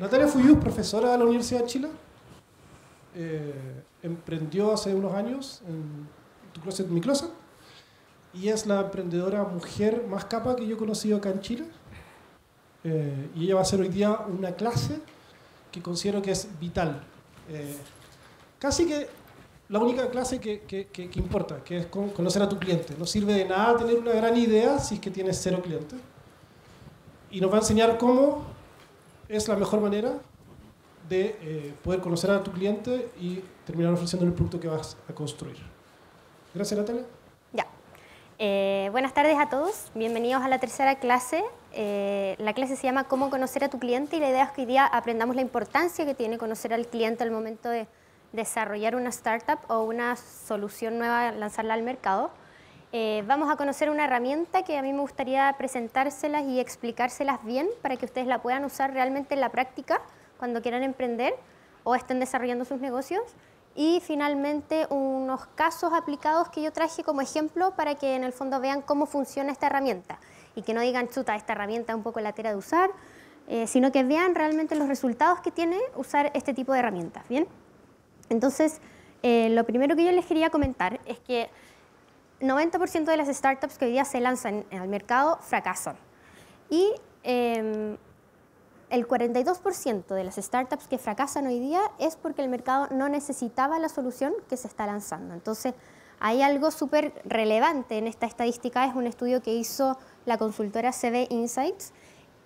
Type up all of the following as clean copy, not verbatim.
Natalia Fuyú, profesora de la Universidad de Chile, emprendió hace unos años en Tu Closet, Mi Closet, y es la emprendedora mujer más capa que yo he conocido acá en Chile. Y ella va a hacer hoy día una clase que considero que es vital. Casi que la única clase que importa, que es conocer a tu cliente. No sirve de nada tener una gran idea si es que tienes 0 clientes. Y nos va a enseñar cómo es la mejor manera de poder conocer a tu cliente y terminar ofreciendo el producto que vas a construir. Gracias, Natalia. Ya. Buenas tardes a todos. Bienvenidos a la tercera clase. La clase se llama Cómo conocer a tu cliente, y la idea es que hoy día aprendamos la importancia que tiene conocer al cliente al momento de desarrollar una startup o una solución nueva, lanzarla al mercado. Vamos a conocer una herramienta que a mí me gustaría presentárselas y explicárselas bien para que ustedes la puedan usar realmente en la práctica cuando quieran emprender o estén desarrollando sus negocios. Y finalmente unos casos aplicados que yo traje como ejemplo para que en el fondo vean cómo funciona esta herramienta y que no digan, chuta, esta herramienta es un poco latera de usar, sino que vean realmente los resultados que tiene usar este tipo de herramientas. ¿Bien? Entonces, lo primero que yo les quería comentar es que 90% de las startups que hoy día se lanzan al mercado fracasan. Y el 42% de las startups que fracasan hoy día es porque el mercado no necesitaba la solución que se está lanzando. Entonces, hay algo súper relevante en esta estadística. Es un estudio que hizo la consultora CB Insights,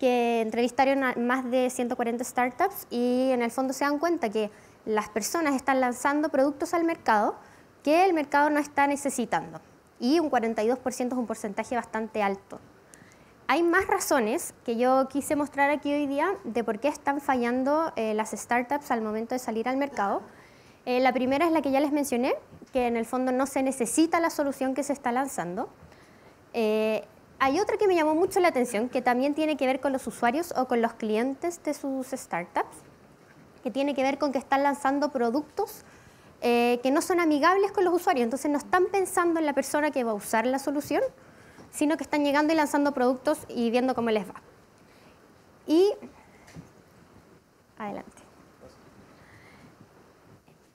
que entrevistaron a más de 140 startups y en el fondo se dan cuenta que las personas están lanzando productos al mercado que el mercado no está necesitando. Y un 42% es un porcentaje bastante alto. Hay más razones que yo quise mostrar aquí hoy día de por qué están fallando las startups al momento de salir al mercado. La primera es la que ya les mencioné, que en el fondo no se necesita la solución que se está lanzando. Hay otra que me llamó mucho la atención, que también tiene que ver con los usuarios o con los clientes de sus startups, que tiene que ver con que están lanzando productos que no son amigables con los usuarios. Entonces no están pensando en la persona que va a usar la solución, sino que están llegando y lanzando productos y viendo cómo les va. Y adelante.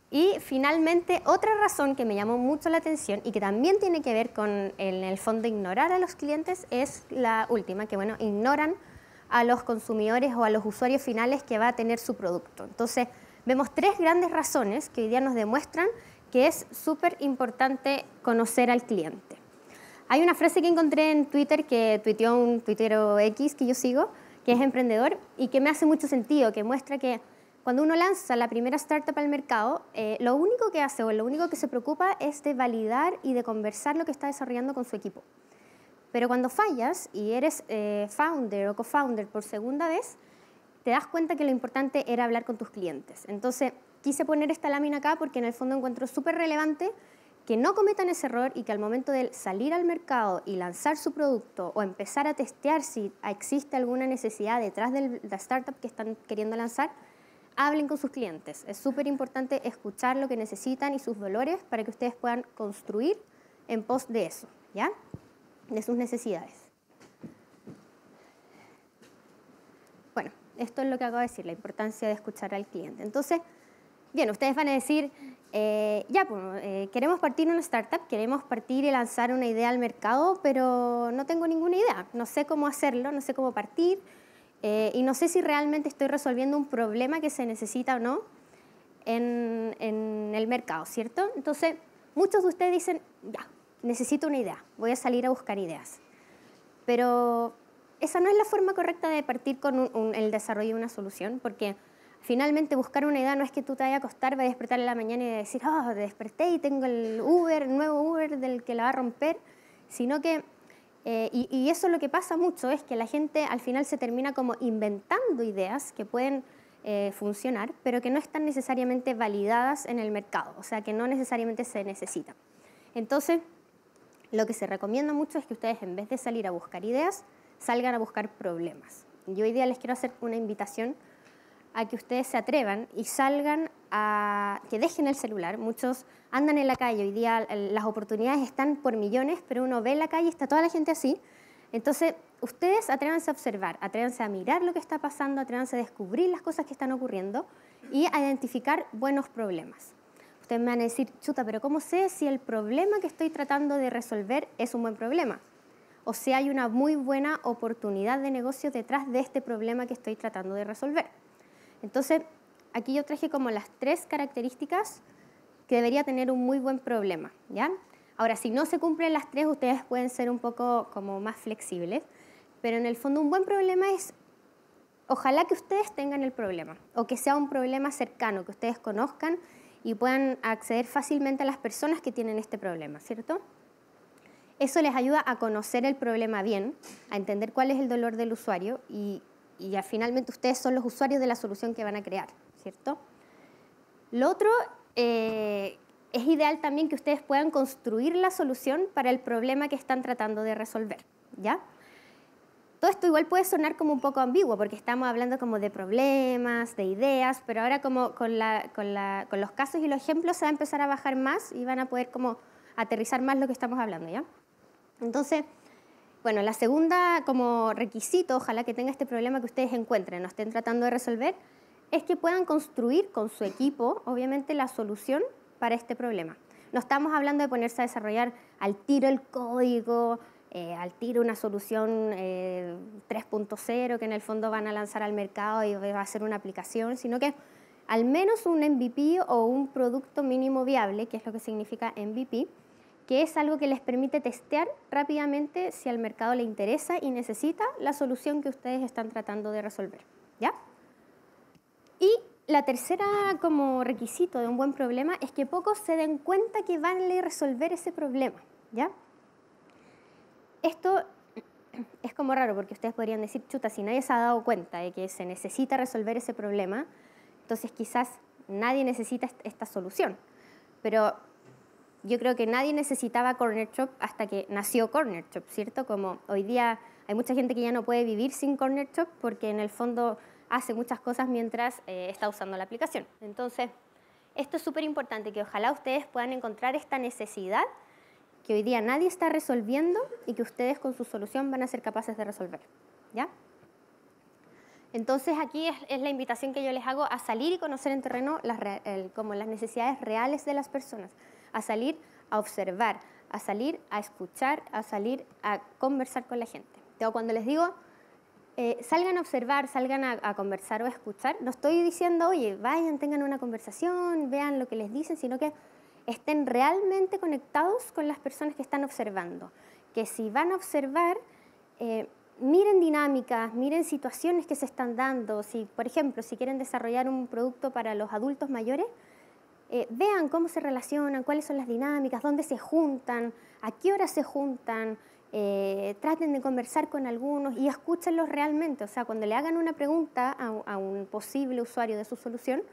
Y finalmente, otra razón que me llamó mucho la atención y que también tiene que ver con, en el fondo, ignorar a los clientes, es la última, que bueno, ignoran a los consumidores o a los usuarios finales que va a tener su producto. Entonces, vemos 3 grandes razones que hoy día nos demuestran que es súper importante conocer al cliente. Hay una frase que encontré en Twitter que tuiteó un tuitero X que yo sigo, que es emprendedor y que me hace mucho sentido, que muestra que cuando uno lanza la primera startup al mercado, lo único que hace o lo único que se preocupa es de validar y de conversar lo que está desarrollando con su equipo. Pero cuando fallas y eres founder o co-founder por segunda vez, te das cuenta que lo importante era hablar con tus clientes. Entonces, quise poner esta lámina acá porque en el fondo encuentro súper relevante que no cometan ese error y que al momento de salir al mercado y lanzar su producto o empezar a testear si existe alguna necesidad detrás de la startup que están queriendo lanzar, hablen con sus clientes. Es súper importante escuchar lo que necesitan y sus dolores para que ustedes puedan construir en pos de eso, ¿ya? De sus necesidades. Bueno, esto es lo que acabo de decir, la importancia de escuchar al cliente. Entonces, bien, ustedes van a decir, queremos partir una startup, queremos partir y lanzar una idea al mercado, pero no tengo ninguna idea, no sé cómo hacerlo, no sé cómo partir, y no sé si realmente estoy resolviendo un problema que se necesita o no en el mercado, ¿cierto? Entonces, muchos de ustedes dicen, ya, necesito una idea, voy a salir a buscar ideas. Pero esa no es la forma correcta de partir con el desarrollo de una solución, porque finalmente buscar una idea no es que tú te vayas a acostar, vayas a despertar en la mañana y decir, oh, desperté y tengo el nuevo Uber del que la va a romper, sino que, y eso es lo que pasa mucho, es que la gente al final se termina como inventando ideas que pueden funcionar, pero que no están necesariamente validadas en el mercado, o sea, que no necesariamente se necesitan. Entonces, lo que se recomienda mucho es que ustedes, en vez de salir a buscar ideas, salgan a buscar problemas. Yo hoy día les quiero hacer una invitación a que ustedes se atrevan y salgan a que dejen el celular. Muchos andan en la calle, hoy día las oportunidades están por millones, pero uno ve en la calle, está toda la gente así, Entonces, ustedes atrévanse a observar, atrévanse a mirar lo que está pasando, atrévanse a descubrir las cosas que están ocurriendo y a identificar buenos problemas. Ustedes me van a decir, chuta, pero ¿cómo sé si el problema que estoy tratando de resolver es un buen problema? O si hay una muy buena oportunidad de negocio detrás de este problema que estoy tratando de resolver. Entonces, aquí yo traje como las 3 características que debería tener un muy buen problema, ¿ya? Ahora, si no se cumplen las 3, ustedes pueden ser un poco como más flexibles, pero en el fondo un buen problema es, ojalá que ustedes tengan el problema, o que sea un problema cercano, que ustedes conozcan y puedan acceder fácilmente a las personas que tienen este problema, ¿cierto? Eso les ayuda a conocer el problema bien, a entender cuál es el dolor del usuario y finalmente ustedes son los usuarios de la solución que van a crear, ¿cierto? Lo otro, es ideal también que ustedes puedan construir la solución para el problema que están tratando de resolver, ¿ya? Todo esto igual puede sonar como un poco ambiguo porque estamos hablando como de problemas, de ideas, pero ahora como con los casos y los ejemplos se va a empezar a bajar más y van a poder como aterrizar más lo que estamos hablando, ¿ya? Entonces, bueno, la segunda como requisito, ojalá que tenga este problema que ustedes encuentren o estén tratando de resolver, es que puedan construir con su equipo, obviamente, la solución para este problema. No estamos hablando de ponerse a desarrollar al tiro el código, al tiro una solución 3.0 que en el fondo van a lanzar al mercado y va a ser una aplicación, sino que al menos un MVP o un producto mínimo viable, que es lo que significa MVP, que es algo que les permite testear rápidamente si al mercado le interesa y necesita la solución que ustedes están tratando de resolver, ¿ya? Y la tercera como requisito de un buen problema es que pocos se den cuenta que van a resolver ese problema, ¿ya? Esto es como raro porque ustedes podrían decir, chuta, si nadie se ha dado cuenta de que se necesita resolver ese problema, entonces quizás nadie necesita esta solución. Pero yo creo que nadie necesitaba Corner Shop hasta que nació Corner Shop, ¿cierto? Como hoy día hay mucha gente que ya no puede vivir sin Corner Shop porque en el fondo hace muchas cosas mientras está usando la aplicación. Entonces, esto es súper importante, que ojalá ustedes puedan encontrar esta necesidad que hoy día nadie está resolviendo y que ustedes con su solución van a ser capaces de resolver, ¿ya? Entonces aquí es la invitación que yo les hago a salir y conocer en terreno como las necesidades reales de las personas, a salir a observar, a salir a escuchar, a salir a conversar con la gente. Entonces, cuando les digo salgan a observar, salgan a conversar o a escuchar, no estoy diciendo, oye, vayan, tengan una conversación, vean lo que les dicen, sino que estén realmente conectados con las personas que están observando. Que si van a observar, miren dinámicas, miren situaciones que se están dando. Si, por ejemplo, si quieren desarrollar un producto para los adultos mayores, vean cómo se relacionan, cuáles son las dinámicas, dónde se juntan, a qué hora se juntan, traten de conversar con algunos y escúchenlos realmente. O sea, cuando le hagan una pregunta a un posible usuario de su solución,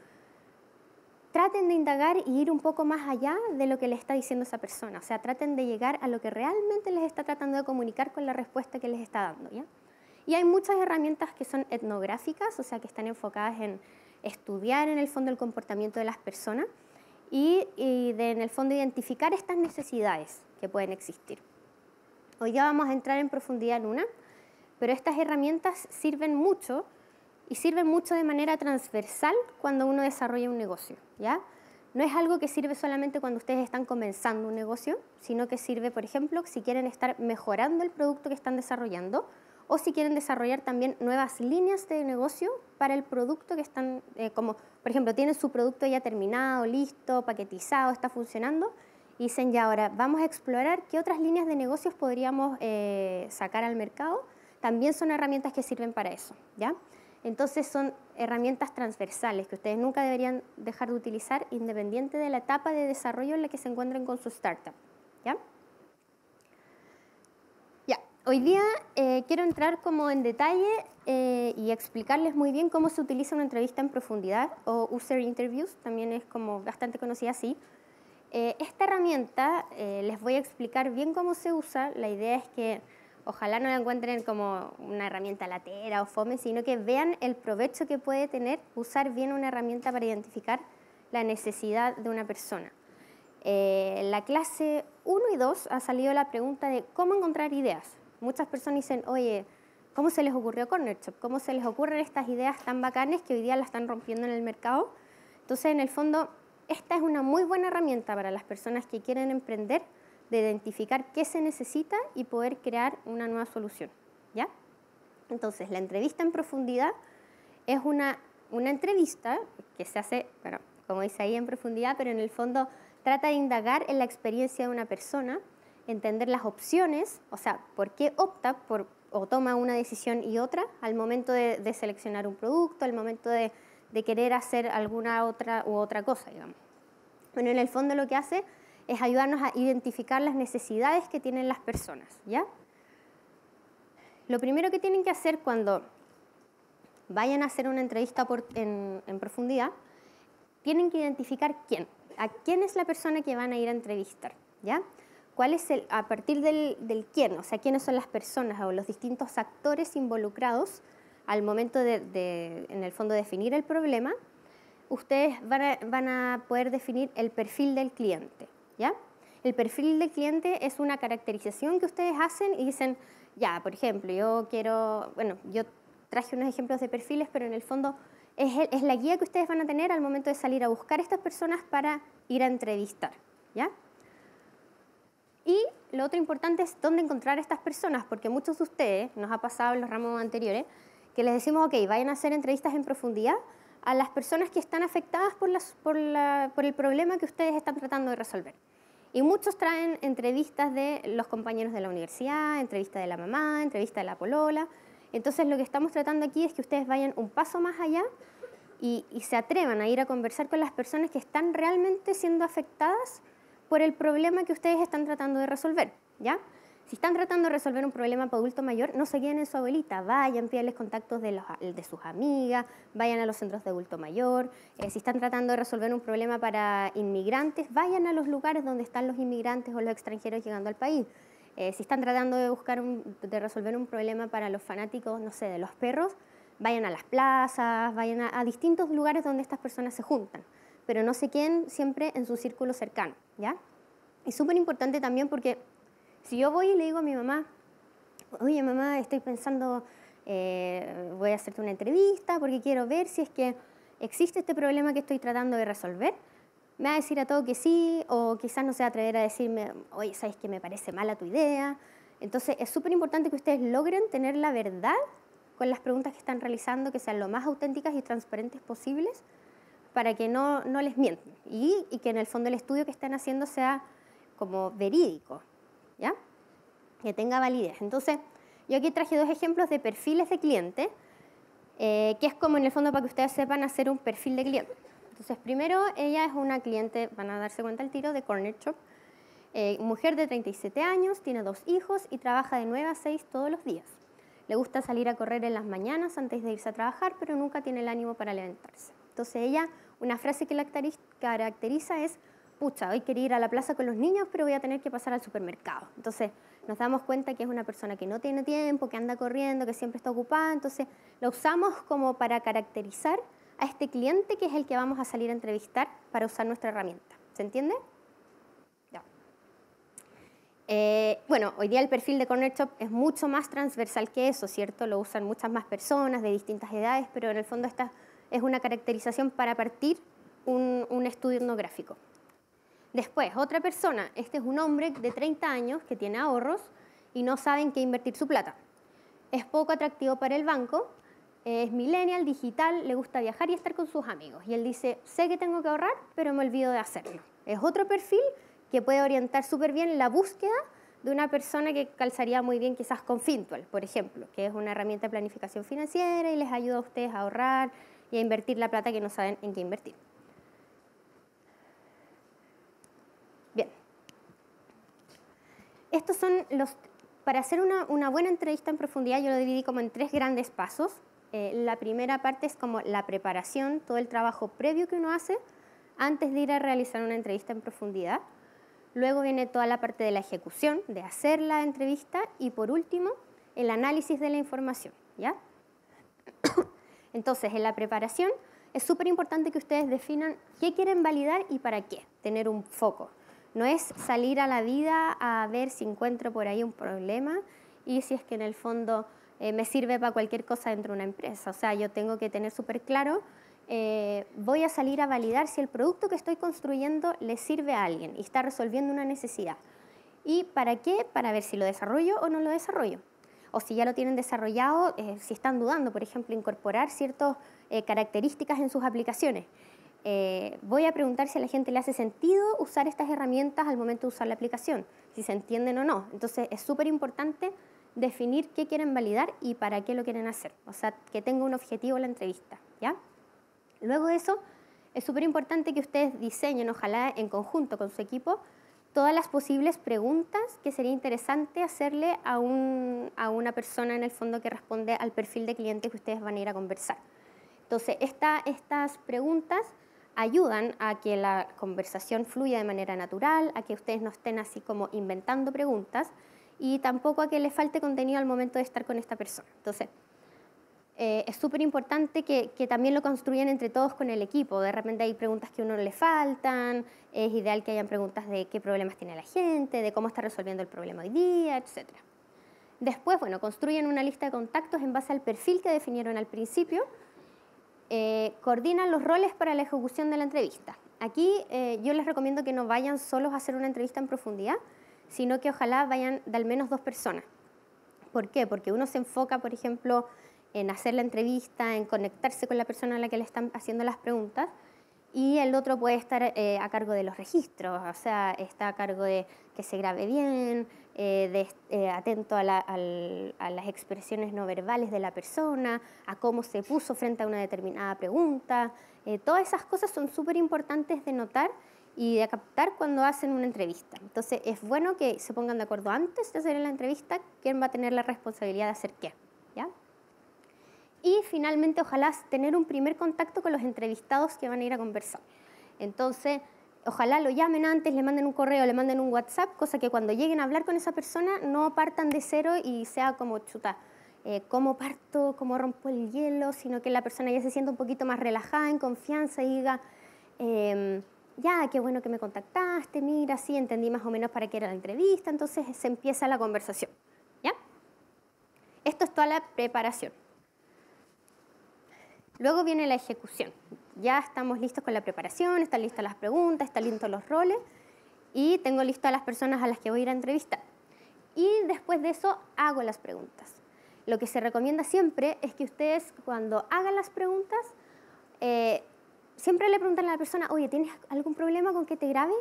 traten de indagar y ir un poco más allá de lo que le está diciendo esa persona. O sea, traten de llegar a lo que realmente les está tratando de comunicar con la respuesta que les está dando, ¿ya? Y hay muchas herramientas que son etnográficas, o sea, que están enfocadas en estudiar en el fondo el comportamiento de las personas y en el fondo identificar estas necesidades que pueden existir. Hoy ya vamos a entrar en profundidad en una, pero estas herramientas sirven mucho y sirven mucho de manera transversal cuando uno desarrolla un negocio, ¿ya? No es algo que sirve solamente cuando ustedes están comenzando un negocio, sino que sirve, por ejemplo, si quieren estar mejorando el producto que están desarrollando o si quieren desarrollar también nuevas líneas de negocio para el producto que están, como por ejemplo, tienen su producto ya terminado, listo, paquetizado, está funcionando, y dicen ya ahora vamos a explorar qué otras líneas de negocios podríamos sacar al mercado. También son herramientas que sirven para eso, ¿ya? Entonces son herramientas transversales que ustedes nunca deberían dejar de utilizar independiente de la etapa de desarrollo en la que se encuentren con su startup, ¿ya? Hoy día quiero entrar como en detalle y explicarles muy bien cómo se utiliza una entrevista en profundidad o user interviews, también es como bastante conocida así. Esta herramienta les voy a explicar bien cómo se usa. La idea es que ojalá no la encuentren como una herramienta latera o fome, sino que vean el provecho que puede tener usar bien una herramienta para identificar la necesidad de una persona. En la clase 1 y 2 ha salido la pregunta de cómo encontrar ideas. Muchas personas dicen, oye, ¿cómo se les ocurrió Corner Shop? ¿Cómo se les ocurren estas ideas tan bacanes que hoy día la están rompiendo en el mercado? Entonces, en el fondo, esta es una muy buena herramienta para las personas que quieren emprender, de identificar qué se necesita y poder crear una nueva solución, ¿ya? Entonces, la entrevista en profundidad es una entrevista que se hace, bueno, como dice ahí, en profundidad, pero en el fondo trata de indagar en la experiencia de una persona, entender las opciones, o sea, por qué opta por, o toma una decisión y otra al momento de seleccionar un producto, al momento de querer hacer alguna otra u otra cosa, digamos. Bueno, en el fondo lo que hace es ayudarnos a identificar las necesidades que tienen las personas, ¿ya? Lo primero que tienen que hacer cuando vayan a hacer una entrevista en profundidad, tienen que identificar a quién es la persona que van a ir a entrevistar, ¿ya? ¿Cuál es a partir del quién? O sea, quiénes son las personas o los distintos actores involucrados al momento en el fondo, definir el problema. Ustedes van a poder definir el perfil del cliente, ¿ya? El perfil del cliente es una caracterización que ustedes hacen y dicen, ya, por ejemplo, yo traje unos ejemplos de perfiles, pero en el fondo es la guía que ustedes van a tener al momento de salir a buscar a estas personas para ir a entrevistar, ¿ya? Y lo otro importante es dónde encontrar a estas personas, porque muchos de ustedes, nos ha pasado en los ramos anteriores, que les decimos, ok, vayan a hacer entrevistas en profundidad a las personas que están afectadas por el problema que ustedes están tratando de resolver. Y muchos traen entrevistas de los compañeros de la universidad, entrevista de la mamá, entrevista de la polola. Entonces, lo que estamos tratando aquí es que ustedes vayan un paso más allá y se atrevan a ir a conversar con las personas que están realmente siendo afectadas por el problema que ustedes están tratando de resolver, ¿ya? Si están tratando de resolver un problema para adulto mayor, no se queden en su abuelita, vayan, pídanles contactos de sus amigas, vayan a los centros de adulto mayor. Si están tratando de resolver un problema para inmigrantes, vayan a los lugares donde están los inmigrantes o los extranjeros llegando al país. Si están tratando de resolver un problema para los fanáticos, no sé, de los perros, vayan a las plazas, vayan a distintos lugares donde estas personas se juntan, pero no se queden siempre en su círculo cercano, ¿ya? Es súper importante también porque si yo voy y le digo a mi mamá, oye mamá, estoy pensando, voy a hacerte una entrevista porque quiero ver si es que existe este problema que estoy tratando de resolver, me va a decir a todo que sí, o quizás no se va a atrever a decirme, oye, ¿sabes que me parece mala tu idea? Entonces es súper importante que ustedes logren tener la verdad con las preguntas que están realizando, que sean lo más auténticas y transparentes posibles, para que no les mientan y que en el fondo el estudio que están haciendo sea como verídico, ¿ya? Que tenga validez. Entonces, yo aquí traje 2 ejemplos de perfiles de cliente, que es como en el fondo para que ustedes sepan hacer un perfil de cliente. Entonces, primero, ella es una cliente, van a darse cuenta al tiro, de Corner Shop, mujer de 37 años, tiene 2 hijos y trabaja de 9 a 6 todos los días. Le gusta salir a correr en las mañanas antes de irse a trabajar, pero nunca tiene el ánimo para levantarse. Entonces ella, una frase que la caracteriza es, pucha, hoy quería ir a la plaza con los niños, pero voy a tener que pasar al supermercado. Entonces nos damos cuenta que es una persona que no tiene tiempo, que anda corriendo, que siempre está ocupada. Entonces la usamos como para caracterizar a este cliente que es el que vamos a salir a entrevistar para usar nuestra herramienta. ¿Se entiende? Ya. Bueno, hoy día el perfil de Corner Shop es mucho más transversal que eso, ¿cierto? Lo usan muchas más personas de distintas edades, pero en el fondo esta es una caracterización para partir un estudio etnográfico. Después, otra persona, este es un hombre de 30 años que tiene ahorros y no sabe en qué invertir su plata. Es poco atractivo para el banco, es millennial, digital, le gusta viajar y estar con sus amigos. Y él dice, sé que tengo que ahorrar, pero me olvido de hacerlo. Es otro perfil que puede orientar súper bien la búsqueda de una persona que calzaría muy bien quizás con Fintual, por ejemplo, que es una herramienta de planificación financiera y les ayuda a ustedes a ahorrar y a invertir la plata que no saben en qué invertir. Bien. Estos son para hacer una buena entrevista en profundidad, yo lo dividí como en 3 grandes pasos. La primera parte es como la preparación, todo el trabajo previo que uno hace antes de ir a realizar una entrevista en profundidad. Luego viene toda la parte de la ejecución, de hacer la entrevista. Y por último, el análisis de la información, ¿ya? Entonces, en la preparación es súper importante que ustedes definan qué quieren validar y para qué, tener un foco. No es salir a la vida a ver si encuentro por ahí un problema y si es que en el fondo me sirve para cualquier cosa dentro de una empresa. O sea, yo tengo que tener súper claro, voy a salir a validar si el producto que estoy construyendo le sirve a alguien y está resolviendo una necesidad. ¿Y para qué? Para ver si lo desarrollo o no lo desarrollo. O si ya lo tienen desarrollado, si están dudando, por ejemplo, incorporar ciertas características en sus aplicaciones. Voy a preguntar si a la gente le hace sentido usar estas herramientas al momento de usar la aplicación, si se entienden o no. Entonces, es súper importante definir qué quieren validar y para qué lo quieren hacer. O sea, que tenga un objetivo la entrevista, ¿ya? Luego de eso, es súper importante que ustedes diseñen, ojalá en conjunto con su equipo, todas las posibles preguntas que sería interesante hacerle a una persona en el fondo que responde al perfil de cliente que ustedes van a ir a conversar. Entonces, estas preguntas ayudan a que la conversación fluya de manera natural, a que ustedes no estén así como inventando preguntas y tampoco a que les falte contenido al momento de estar con esta persona. Entonces, es súper importante que también lo construyan entre todos con el equipo. De repente hay preguntas que a uno le faltan, es ideal que hayan preguntas de qué problemas tiene la gente, de cómo está resolviendo el problema hoy día, etc. Después, bueno, construyen una lista de contactos en base al perfil que definieron al principio. Coordinan los roles para la ejecución de la entrevista. Aquí yo les recomiendo que no vayan solos a hacer una entrevista en profundidad, sino que ojalá vayan de al menos 2 personas. ¿Por qué? Porque uno se enfoca, por ejemplo, en hacer la entrevista, en conectarse con la persona a la que le están haciendo las preguntas, y el otro puede estar a cargo de los registros, o sea, está a cargo de que se grabe bien, atento a las expresiones no verbales de la persona, a cómo se puso frente a una determinada pregunta. Todas esas cosas son súper importantes de notar y de captar cuando hacen una entrevista. Entonces, es bueno que se pongan de acuerdo antes de hacer la entrevista quién va a tener la responsabilidad de hacer qué, ¿ya? Y finalmente, ojalá tener un primer contacto con los entrevistados que van a ir a conversar. Entonces, ojalá lo llamen antes, le manden un correo, le manden un WhatsApp, cosa que cuando lleguen a hablar con esa persona no partan de cero y sea como chuta, cómo parto, cómo rompo el hielo, sino que la persona ya se sienta un poquito más relajada, en confianza y diga, ya, qué bueno que me contactaste, mira, sí, entendí más o menos para qué era la entrevista, entonces se empieza la conversación, ¿ya? Esto es toda la preparación. Luego viene la ejecución. Ya estamos listos con la preparación, están listas las preguntas, están listos los roles y tengo listas a las personas a las que voy a ir a entrevistar. Y después de eso hago las preguntas. Lo que se recomienda siempre es que ustedes cuando hagan las preguntas, siempre le preguntan a la persona, oye, ¿tienes algún problema con que te grabe?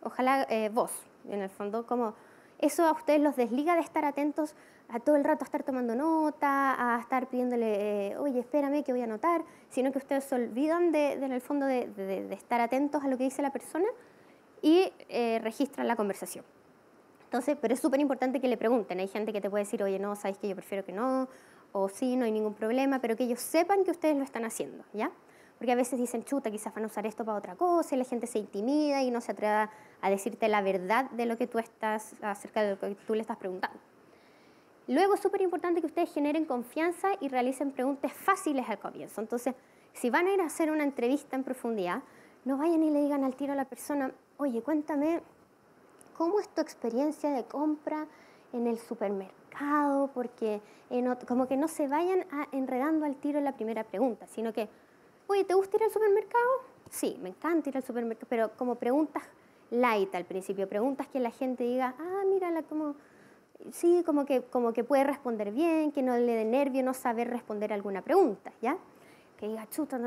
Ojalá vos, en el fondo, como eso a ustedes los desliga de estar atentos a todo el rato a estar tomando nota, a estar pidiéndole, oye, espérame que voy a anotar, sino que ustedes se olvidan en el fondo de estar atentos a lo que dice la persona y registran la conversación. Entonces, pero es súper importante que le pregunten. Hay gente que te puede decir, oye, no, sabes que yo prefiero que no, o sí, no hay ningún problema, pero que ellos sepan que ustedes lo están haciendo, ¿ya? Porque a veces dicen, chuta, quizás van a usar esto para otra cosa, y la gente se intimida y no se atreve a decirte la verdad de lo que tú estás, acerca de lo que tú le estás preguntando. Luego es súper importante que ustedes generen confianza y realicen preguntas fáciles al comienzo. Entonces, si van a ir a hacer una entrevista en profundidad, no vayan y le digan al tiro a la persona, oye, cuéntame, ¿cómo es tu experiencia de compra en el supermercado? Porque como que no se vayan enredando al tiro en la primera pregunta, sino que, oye, ¿te gusta ir al supermercado? Sí, me encanta ir al supermercado, pero como preguntas light al principio, preguntas que la gente diga, mírala como... Sí, como que puede responder bien, que no le dé nervio no saber responder alguna pregunta, ¿ya? Que diga, chuta,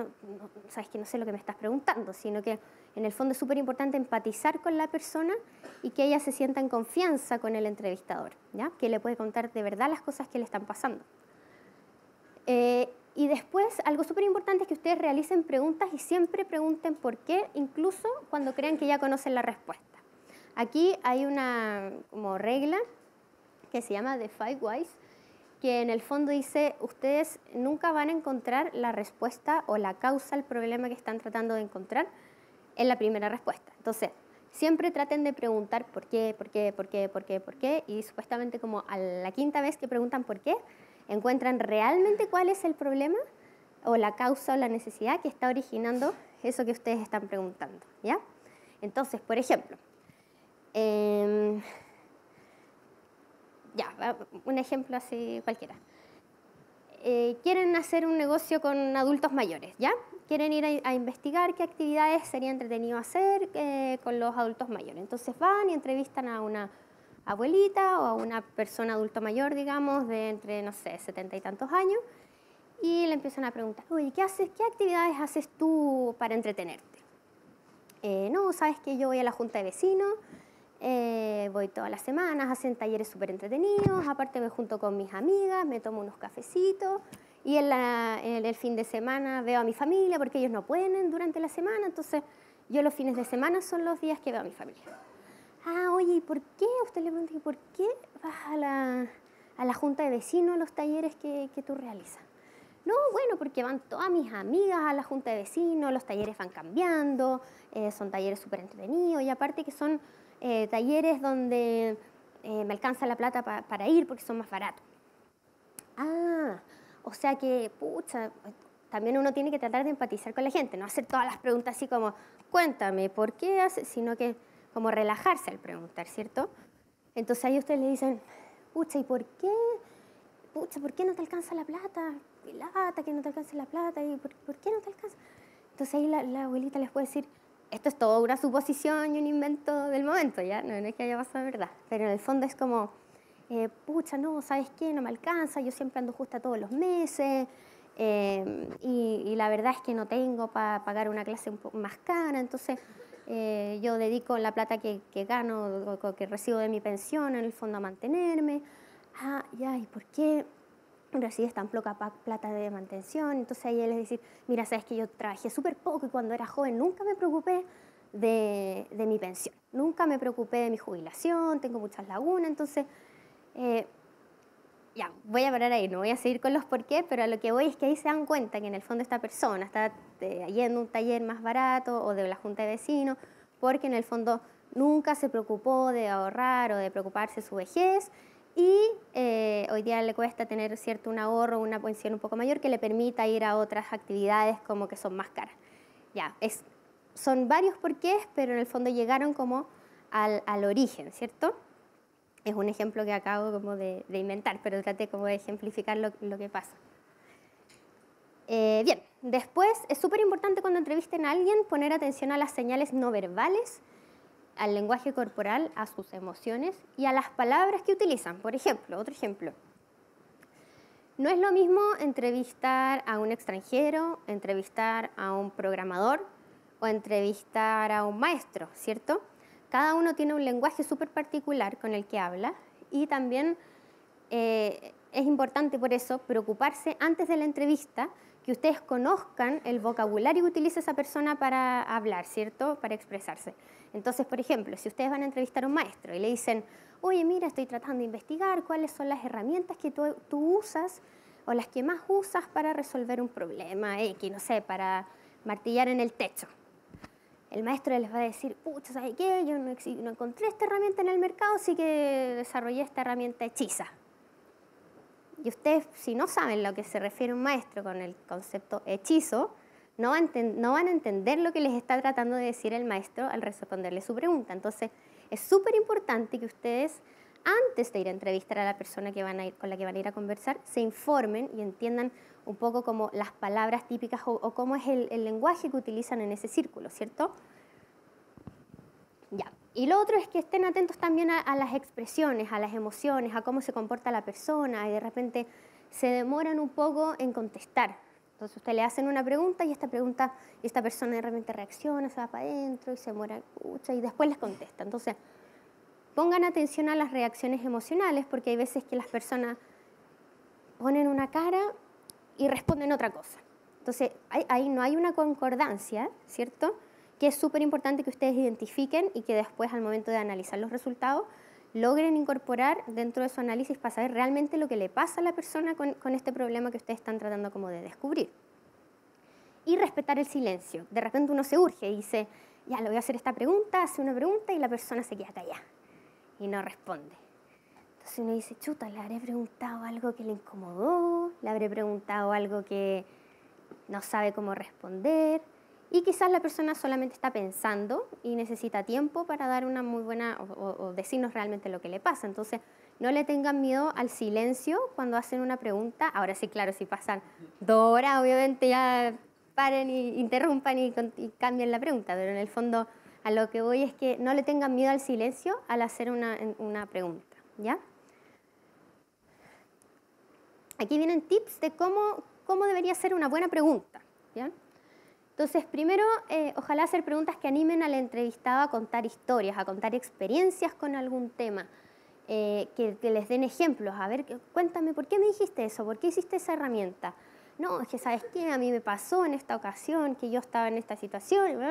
sabes que no sé lo que me estás preguntando, sino que en el fondo es súper importante empatizar con la persona y que ella se sienta en confianza con el entrevistador, ¿ya? Que le puede contar de verdad las cosas que le están pasando. Y después, algo súper importante es que ustedes realicen preguntas y siempre pregunten por qué, incluso cuando crean que ya conocen la respuesta. Aquí hay una como regla que se llama The Five Whys, que en el fondo dice, ustedes nunca van a encontrar la respuesta o la causa al problema que están tratando de encontrar en la primera respuesta. Entonces, siempre traten de preguntar por qué, por qué, por qué, por qué, por qué, y supuestamente como a la quinta vez que preguntan por qué, encuentran realmente cuál es el problema o la causa o la necesidad que está originando eso que ustedes están preguntando, ¿ya? Entonces, por ejemplo, Ya, un ejemplo así cualquiera. Quieren hacer un negocio con adultos mayores, ¿ya? Quieren ir a investigar qué actividades sería entretenido hacer con los adultos mayores. Entonces van y entrevistan a una abuelita o a una persona adulto mayor, digamos, de entre, no sé, 70 y tantos años, y le empiezan a preguntar, oye, ¿qué actividades haces tú para entretenerte? No, sabes que yo voy a la junta de vecinos, voy todas las semanas, hacen talleres súper entretenidos, aparte me junto con mis amigas, me tomo unos cafecitos y en el fin de semana veo a mi familia porque ellos no pueden durante la semana, entonces yo los fines de semana son los días que veo a mi familia. Ah, oye, ¿y por qué? Usted le pregunta, ¿y por qué vas a la junta de vecinos, a los talleres que tú realizas? No, bueno, porque van todas mis amigas a la junta de vecinos, los talleres van cambiando, son talleres súper entretenidos y aparte que son talleres donde me alcanza la plata para ir porque son más baratos. Ah, o sea que, pucha, también uno tiene que tratar de empatizar con la gente, no hacer todas las preguntas así como, cuéntame, ¿por qué haces? Sino que como relajarse al preguntar, ¿cierto? Entonces ahí ustedes le dicen, pucha, ¿y por qué? Pucha, ¿por qué no te alcanza la plata? Qué lata que no te alcanza la plata, ¿y por qué no te alcanza? Entonces ahí la abuelita les puede decir, esto es todo una suposición y un invento del momento, ¿ya? No es que haya pasado de verdad, pero en el fondo es como, pucha, no, ¿sabes qué? No me alcanza, yo siempre ando justa todos los meses, y la verdad es que no tengo para pagar una clase un poco más cara, entonces yo dedico la plata que gano o que recibo de mi pensión en el fondo a mantenerme. Ah, ya, ¿y por qué recibes tan poca plata de mantención? Entonces ahí él les dice, mira, sabes que yo trabajé súper poco y cuando era joven nunca me preocupé de mi pensión, nunca me preocupé de mi jubilación, tengo muchas lagunas, entonces ya, voy a parar ahí, no voy a seguir con los por qué, pero a lo que voy es que ahí se dan cuenta que en el fondo esta persona está yendo a un taller más barato o de la junta de vecinos, porque en el fondo nunca se preocupó de ahorrar o de preocuparse de su vejez y hoy día le cuesta tener cierto un ahorro, una pensión un poco mayor que le permita ir a otras actividades como que son más caras. Ya, son varios porqués, pero en el fondo llegaron como al origen, ¿cierto? Es un ejemplo que acabo como de inventar, pero traté como de ejemplificar lo que pasa. Bien, después es súper importante cuando entrevisten a alguien poner atención a las señales no verbales, al lenguaje corporal, a sus emociones y a las palabras que utilizan. Por ejemplo, otro ejemplo. No es lo mismo entrevistar a un extranjero, entrevistar a un programador o entrevistar a un maestro, ¿cierto? Cada uno tiene un lenguaje súper particular con el que habla y también es importante por eso preocuparse antes de la entrevista que ustedes conozcan el vocabulario que utiliza esa persona para hablar, ¿cierto? Para expresarse. Entonces, por ejemplo, si ustedes van a entrevistar a un maestro y le dicen, oye, mira, estoy tratando de investigar cuáles son las herramientas que tú usas o las que más usas para resolver un problema, X, no sé, para martillar en el techo. El maestro les va a decir, pucha, ¿sabe qué? Yo no encontré esta herramienta en el mercado, así que desarrollé esta herramienta hechiza. Y ustedes, si no saben a lo que se refiere un maestro con el concepto hechizo, no van a entender lo que les está tratando de decir el maestro al responderle su pregunta. Entonces, es súper importante que ustedes, antes de ir a entrevistar a la persona con la que van a ir a conversar, se informen y entiendan un poco como las palabras típicas o cómo es el lenguaje que utilizan en ese círculo, ¿cierto? Ya. Y lo otro es que estén atentos también a las expresiones, a las emociones, a cómo se comporta la persona y de repente se demoran un poco en contestar. Entonces usted le hacen una pregunta y esta persona de repente reacciona, se va para adentro y se demora y después les contesta. Entonces pongan atención a las reacciones emocionales porque hay veces que las personas ponen una cara y responden otra cosa. Entonces ahí no hay una concordancia, ¿cierto? Que es súper importante que ustedes identifiquen y que después al momento de analizar los resultados logren incorporar dentro de su análisis para saber realmente lo que le pasa a la persona con este problema que ustedes están tratando como de descubrir. Y respetar el silencio. De repente uno se urge y dice, ya, le voy a hacer esta pregunta, hace una pregunta y la persona se queda callada y no responde. Entonces uno dice, chuta, le habré preguntado algo que le incomodó, le habré preguntado algo que no sabe cómo responder. Y quizás la persona solamente está pensando y necesita tiempo para dar una muy buena o decirnos realmente lo que le pasa. Entonces, no le tengan miedo al silencio cuando hacen una pregunta. Ahora sí, claro, si pasan 2 horas, obviamente ya paren y interrumpan y cambien la pregunta, pero en el fondo a lo que voy es que no le tengan miedo al silencio al hacer una pregunta, ¿ya? Aquí vienen tips de cómo debería ser una buena pregunta, ¿ya? Entonces, primero, ojalá hacer preguntas que animen al entrevistado a contar historias, a contar experiencias con algún tema, que les den ejemplos. A ver, cuéntame, ¿por qué me dijiste eso? ¿Por qué hiciste esa herramienta? No, es que, ¿sabes qué? A mí me pasó en esta ocasión, que yo estaba en esta situación.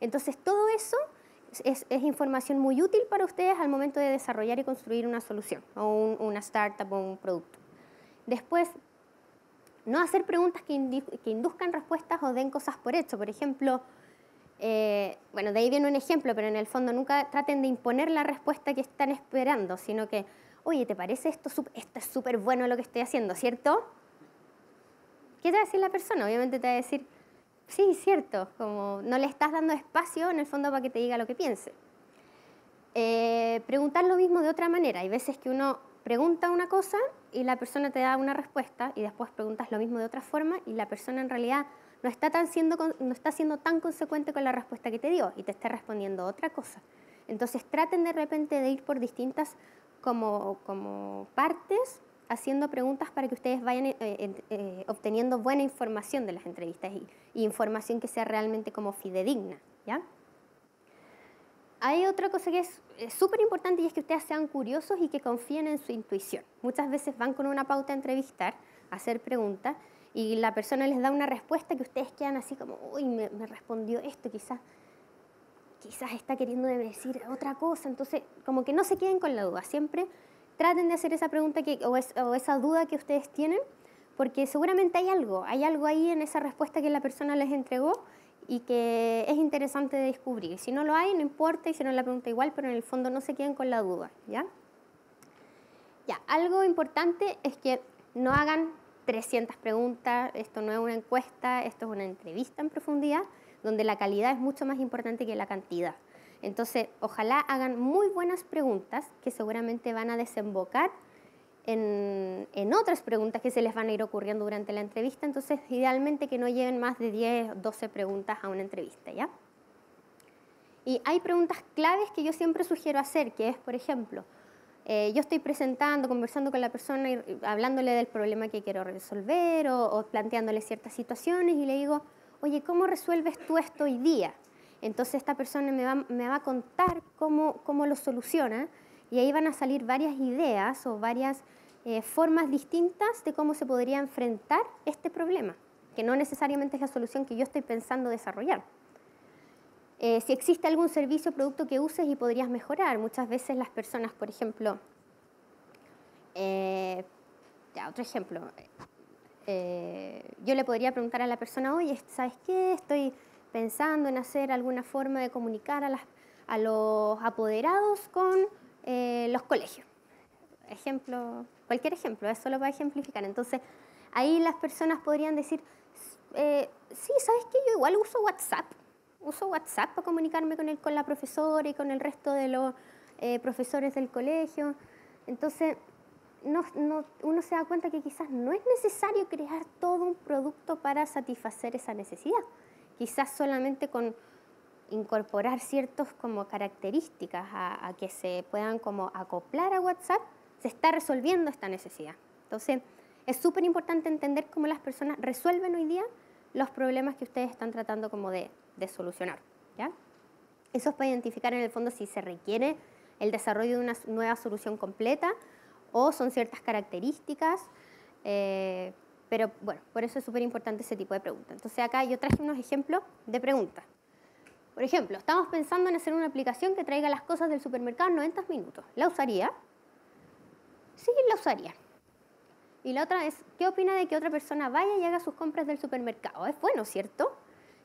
Entonces, todo eso es información muy útil para ustedes al momento de desarrollar y construir una solución, o una startup o un producto. Después, no hacer preguntas que induzcan respuestas o den cosas por hecho. Por ejemplo, bueno, de ahí viene un ejemplo, pero en el fondo nunca traten de imponer la respuesta que están esperando, sino que, oye, ¿te parece esto es súper bueno lo que estoy haciendo, cierto? ¿Qué te va a decir la persona? Obviamente te va a decir, sí, cierto, como no le estás dando espacio en el fondo para que te diga lo que piense. Preguntar lo mismo de otra manera. Hay veces que uno pregunta una cosa y la persona te da una respuesta y después preguntas lo mismo de otra forma y la persona en realidad no está siendo tan consecuente con la respuesta que te dio y te está respondiendo otra cosa. Entonces traten de repente de ir por distintas como partes haciendo preguntas para que ustedes vayan obteniendo buena información de las entrevistas y información que sea realmente como fidedigna, ¿ya? Hay otra cosa que es súper importante y es que ustedes sean curiosos y que confíen en su intuición. Muchas veces van con una pauta a entrevistar, a hacer preguntas, y la persona les da una respuesta que ustedes quedan así como, uy, me respondió esto, quizás está queriendo decir otra cosa. Entonces, como que no se queden con la duda. Siempre traten de hacer esa pregunta o esa duda que ustedes tienen, porque seguramente hay algo ahí en esa respuesta que la persona les entregó y que es interesante de descubrir. Si no lo hay, no importa, hicieron la pregunta igual, pero en el fondo no se queden con la duda, ¿ya? Ya, algo importante es que no hagan 300 preguntas, esto no es una encuesta, esto es una entrevista en profundidad, donde la calidad es mucho más importante que la cantidad. Entonces, ojalá hagan muy buenas preguntas que seguramente van a desembocar en otras preguntas que se les van a ir ocurriendo durante la entrevista. Entonces, idealmente que no lleven más de 10, 12 preguntas a una entrevista, ¿ya? Y hay preguntas claves que yo siempre sugiero hacer, que es, por ejemplo, yo estoy presentando, conversando con la persona, y hablándole del problema que quiero resolver o planteándole ciertas situaciones y le digo, oye, ¿cómo resuelves tú esto hoy día? Entonces esta persona me va a contar cómo lo soluciona y ahí van a salir varias ideas o varias formas distintas de cómo se podría enfrentar este problema, que no necesariamente es la solución que yo estoy pensando desarrollar. Si existe algún servicio o producto que uses y podrías mejorar. Muchas veces las personas, por ejemplo, otro ejemplo, yo le podría preguntar a la persona, oye, ¿sabes qué? Estoy pensando en hacer alguna forma de comunicar a los apoderados con los colegios. Cualquier ejemplo, es solo para ejemplificar. Entonces, ahí las personas podrían decir, sí, ¿sabes qué? Yo igual uso WhatsApp para comunicarme con la profesora y con el resto de los profesores del colegio. Entonces, uno se da cuenta que quizás no es necesario crear todo un producto para satisfacer esa necesidad. Quizás solamente con incorporar ciertas como características a que se puedan como acoplar a WhatsApp, se está resolviendo esta necesidad. Entonces, es súper importante entender cómo las personas resuelven hoy día los problemas que ustedes están tratando como de solucionar, ¿ya? Eso es para identificar en el fondo si se requiere el desarrollo de una nueva solución completa o son ciertas características, pero bueno, por eso es súper importante ese tipo de preguntas. Entonces acá yo traje unos ejemplos de preguntas. Por ejemplo, estamos pensando en hacer una aplicación que traiga las cosas del supermercado en 90 minutos. ¿La usaría? Sí, la usaría. Y la otra es, ¿qué opina de que otra persona vaya y haga sus compras del supermercado? Es bueno, ¿cierto?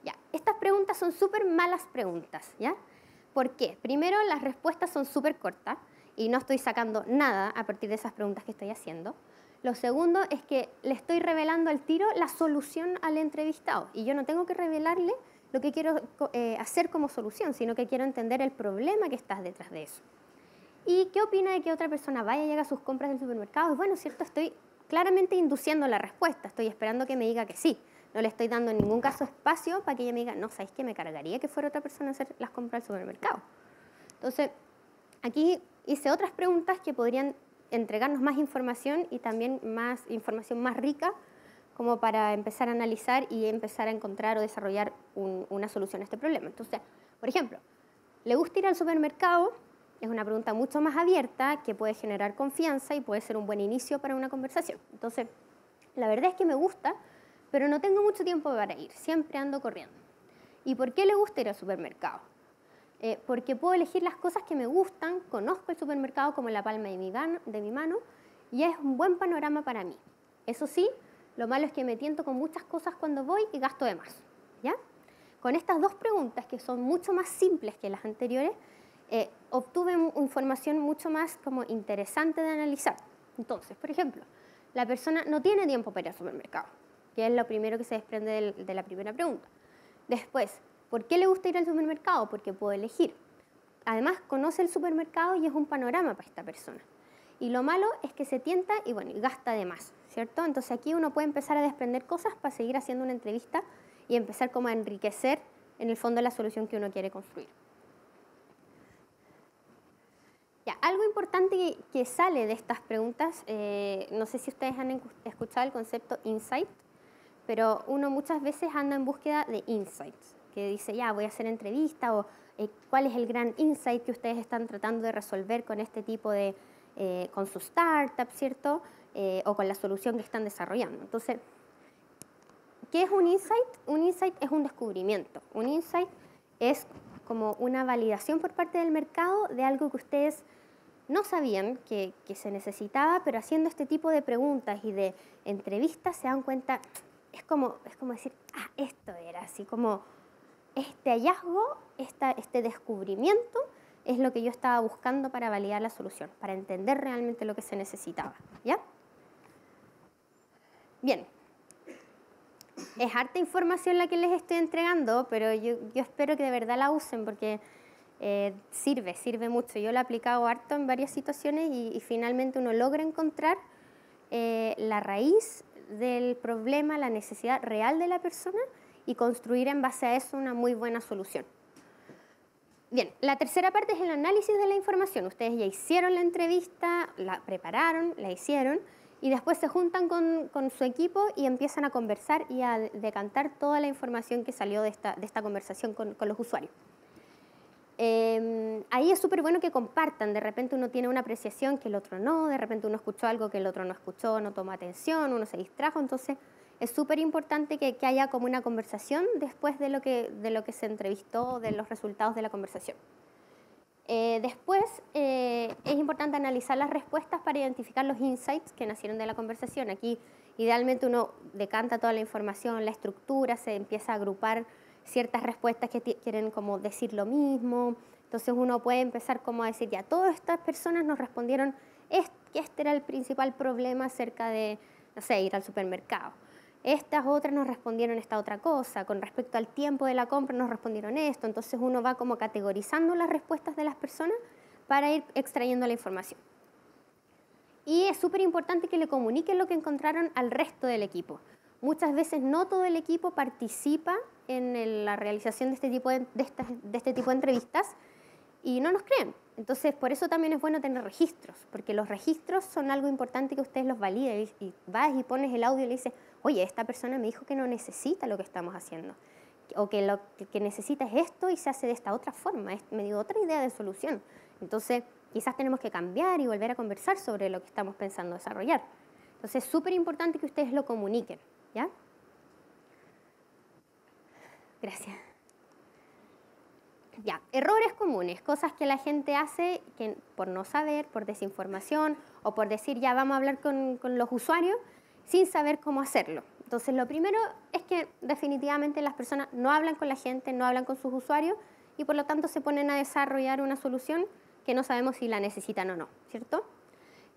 Ya, estas preguntas son súper malas preguntas, ¿ya? ¿Por qué? Primero, las respuestas son súper cortas y no estoy sacando nada a partir de esas preguntas que estoy haciendo. Lo segundo es que le estoy revelando al tiro la solución al entrevistado y yo no tengo que revelarle lo que quiero hacer como solución, sino que quiero entender el problema que está detrás de eso. ¿Y qué opina de que otra persona vaya y haga sus compras del supermercado? Bueno, ¿cierto? Estoy claramente induciendo la respuesta, estoy esperando que me diga que sí. No le estoy dando en ningún caso espacio para que ella me diga, no, ¿sabes qué? Me cargaría que fuera otra persona a hacer las compras del supermercado. Entonces, aquí hice otras preguntas que podrían entregarnos más información y también más información más rica como para empezar a analizar y empezar a encontrar o desarrollar una solución a este problema. Entonces, por ejemplo, ¿le gusta ir al supermercado? Es una pregunta mucho más abierta que puede generar confianza y puede ser un buen inicio para una conversación. Entonces, la verdad es que me gusta, pero no tengo mucho tiempo para ir, siempre ando corriendo. ¿Y por qué le gusta ir al supermercado? Porque puedo elegir las cosas que me gustan, conozco el supermercado como la palma de mi mano y es un buen panorama para mí. Eso sí, lo malo es que me tiento con muchas cosas cuando voy y gasto de más, ¿ya? Con estas dos preguntas, que son mucho más simples que las anteriores, obtuve información mucho más como interesante de analizar. Entonces, por ejemplo, la persona no tiene tiempo para ir al supermercado, que es lo primero que se desprende de la primera pregunta. Después, ¿por qué le gusta ir al supermercado? Porque puedo elegir. Además, conoce el supermercado y es un panorama para esta persona. Y lo malo es que se tienta y bueno, gasta de más, ¿cierto? Entonces aquí uno puede empezar a desprender cosas para seguir haciendo una entrevista y empezar como a enriquecer en el fondo la solución que uno quiere construir. Ya, algo importante que sale de estas preguntas, no sé si ustedes han escuchado el concepto insight, pero uno muchas veces anda en búsqueda de insights, que dice, ya, voy a hacer entrevista, o cuál es el gran insight que ustedes están tratando de resolver con este tipo de, con su startup, ¿cierto? O con la solución que están desarrollando. Entonces, ¿qué es un insight? Un insight es un descubrimiento. Un insight es como una validación por parte del mercado de algo que ustedes no sabían que se necesitaba, pero haciendo este tipo de preguntas y de entrevistas se dan cuenta, es como decir, ah, esto era así, como este hallazgo, este descubrimiento es lo que yo estaba buscando para validar la solución, para entender realmente lo que se necesitaba, ¿ya? Bien. Es harta información la que les estoy entregando, pero yo espero que de verdad la usen porque sirve mucho. Yo la he aplicado harto en varias situaciones y finalmente uno logra encontrar la raíz del problema, la necesidad real de la persona y construir en base a eso una muy buena solución. Bien, la tercera parte es el análisis de la información. Ustedes ya hicieron la entrevista, la prepararon, la hicieron y después se juntan con su equipo y empiezan a conversar y a decantar toda la información que salió de esta conversación con los usuarios. Ahí es súper bueno que compartan. De repente uno tiene una apreciación que el otro no, de repente uno escuchó algo que el otro no escuchó, no tomó atención, uno se distrajo. Entonces es súper importante que haya como una conversación después de lo que se entrevistó, de los resultados de la conversación. Después es importante analizar las respuestas para identificar los insights que nacieron de la conversación. Aquí idealmente uno decanta toda la información, la estructura, se empieza a agrupar ciertas respuestas que quieren como decir lo mismo. Entonces uno puede empezar como a decir, ya, todas estas personas nos respondieron que este era el principal problema acerca de, no sé, ir al supermercado. Estas otras nos respondieron esta otra cosa. Con respecto al tiempo de la compra nos respondieron esto. Entonces uno va como categorizando las respuestas de las personas para ir extrayendo la información. Y es súper importante que le comuniquen lo que encontraron al resto del equipo. Muchas veces no todo el equipo participa en la realización de este tipo de entrevistas y no nos creen. Entonces, por eso también es bueno tener registros, porque los registros son algo importante que ustedes los validen y vas y pones el audio y le dices, oye, esta persona me dijo que no necesita lo que estamos haciendo, o que lo que necesita es esto y se hace de esta otra forma, me dio otra idea de solución. Entonces, quizás tenemos que cambiar y volver a conversar sobre lo que estamos pensando desarrollar. Entonces, es súper importante que ustedes lo comuniquen, ¿ya? Gracias. Ya, errores comunes, cosas que la gente hace que por no saber, por desinformación o por decir ya vamos a hablar con los usuarios sin saber cómo hacerlo. Entonces lo primero es que definitivamente las personas no hablan con la gente, no hablan con sus usuarios y por lo tanto se ponen a desarrollar una solución que no sabemos si la necesitan o no, ¿cierto?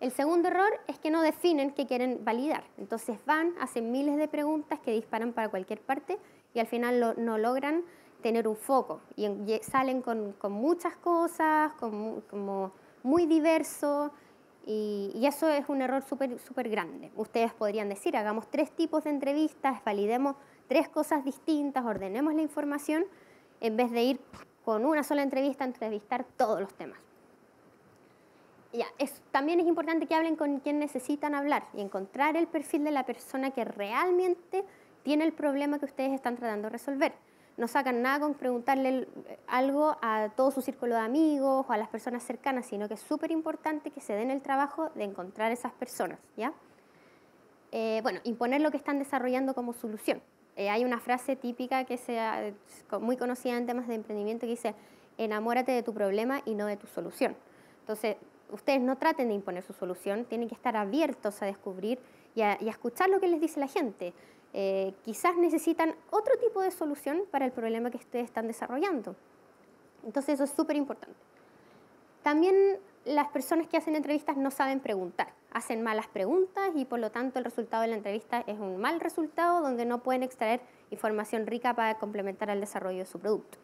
El segundo error es que no definen qué quieren validar. Entonces van, hacen miles de preguntas que disparan para cualquier parte y al final no logran tener un foco y salen con muchas cosas, como muy diverso y eso es un error súper grande. Ustedes podrían decir, hagamos 3 tipos de entrevistas, validemos 3 cosas distintas, ordenemos la información, en vez de ir con una sola entrevista a entrevistar todos los temas. Ya, también es importante que hablen con quien necesitan hablar y encontrar el perfil de la persona que realmente tiene el problema que ustedes están tratando de resolver. No sacan nada con preguntarle algo a todo su círculo de amigos o a las personas cercanas, sino que es súper importante que se den el trabajo de encontrar esas personas, ¿ya? Bueno, imponer lo que están desarrollando como solución. Hay una frase típica que es muy conocida en temas de emprendimiento que dice: enamórate de tu problema y no de tu solución. Entonces, ustedes no traten de imponer su solución, tienen que estar abiertos a descubrir y a escuchar lo que les dice la gente. Quizás necesitan otro tipo de solución para el problema que ustedes están desarrollando. Entonces eso es súper importante. También las personas que hacen entrevistas no saben preguntar, hacen malas preguntas y por lo tanto el resultado de la entrevista es un mal resultado donde no pueden extraer información rica para complementar el desarrollo de su producto.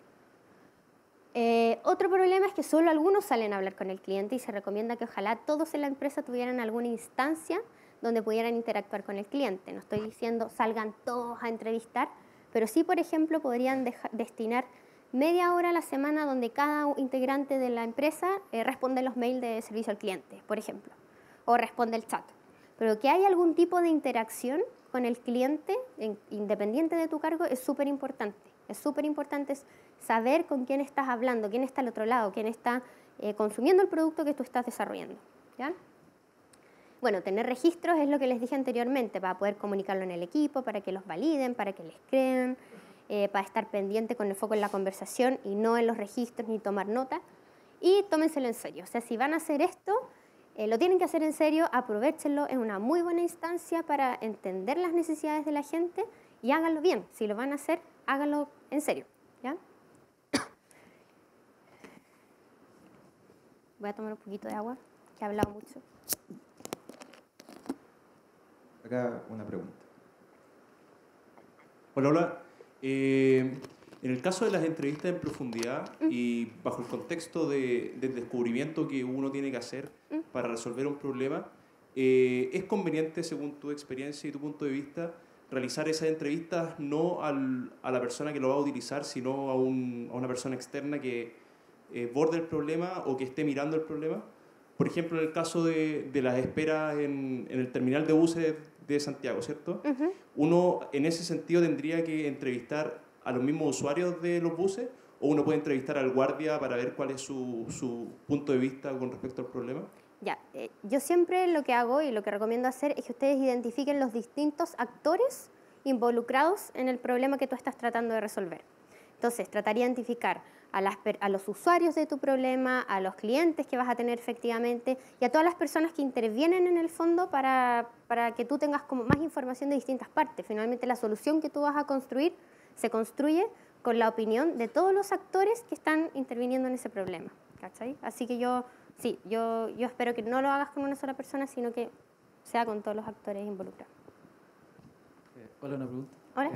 Otro problema es que solo algunos salen a hablar con el cliente y se recomienda que ojalá todos en la empresa tuvieran alguna instancia donde pudieran interactuar con el cliente. No estoy diciendo salgan todos a entrevistar, pero sí, por ejemplo, podrían destinar media hora a la semana donde cada integrante de la empresa responde los mails de servicio al cliente, por ejemplo, o responde el chat. Pero que haya algún tipo de interacción con el cliente, independiente de tu cargo, es súper importante. Es súper importante saber con quién estás hablando, quién está al otro lado, quién está consumiendo el producto que tú estás desarrollando, ¿ya? Bueno, tener registros es lo que les dije anteriormente, para poder comunicarlo en el equipo, para que los validen, para que les crean, para estar pendiente con el foco en la conversación y no en los registros ni tomar nota. Y tómenselo en serio. O sea, si van a hacer esto, lo tienen que hacer en serio, aprovéchenlo, es una muy buena instancia para entender las necesidades de la gente y háganlo bien. Si lo van a hacer, háganlo en serio, ¿ya? Voy a tomar un poquito de agua, que he hablado mucho. Acá una pregunta. Hola. En el caso de las entrevistas en profundidad y bajo el contexto del descubrimiento que uno tiene que hacer para resolver un problema, ¿es conveniente, según tu experiencia y tu punto de vista, realizar esas entrevistas no a la persona que lo va a utilizar, sino a una persona externa que borde el problema o que esté mirando el problema? Por ejemplo, en el caso de las esperas en el terminal de buses de Santiago, ¿cierto? Uno, en ese sentido, tendría que entrevistar a los mismos usuarios de los buses, o uno puede entrevistar al guardia para ver cuál es su punto de vista con respecto al problema. Ya, yo siempre lo que hago y lo que recomiendo hacer es que ustedes identifiquen los distintos actores involucrados en el problema que tú estás tratando de resolver. Entonces, trataría de identificar a los usuarios de tu problema, a los clientes que vas a tener efectivamente y a todas las personas que intervienen en el fondo para que tú tengas como más información de distintas partes. Finalmente, la solución que tú vas a construir se construye con la opinión de todos los actores que están interviniendo en ese problema, ¿cachai? Así que yo espero que no lo hagas con una sola persona, sino que sea con todos los actores involucrados. Hola, una pregunta. Hola.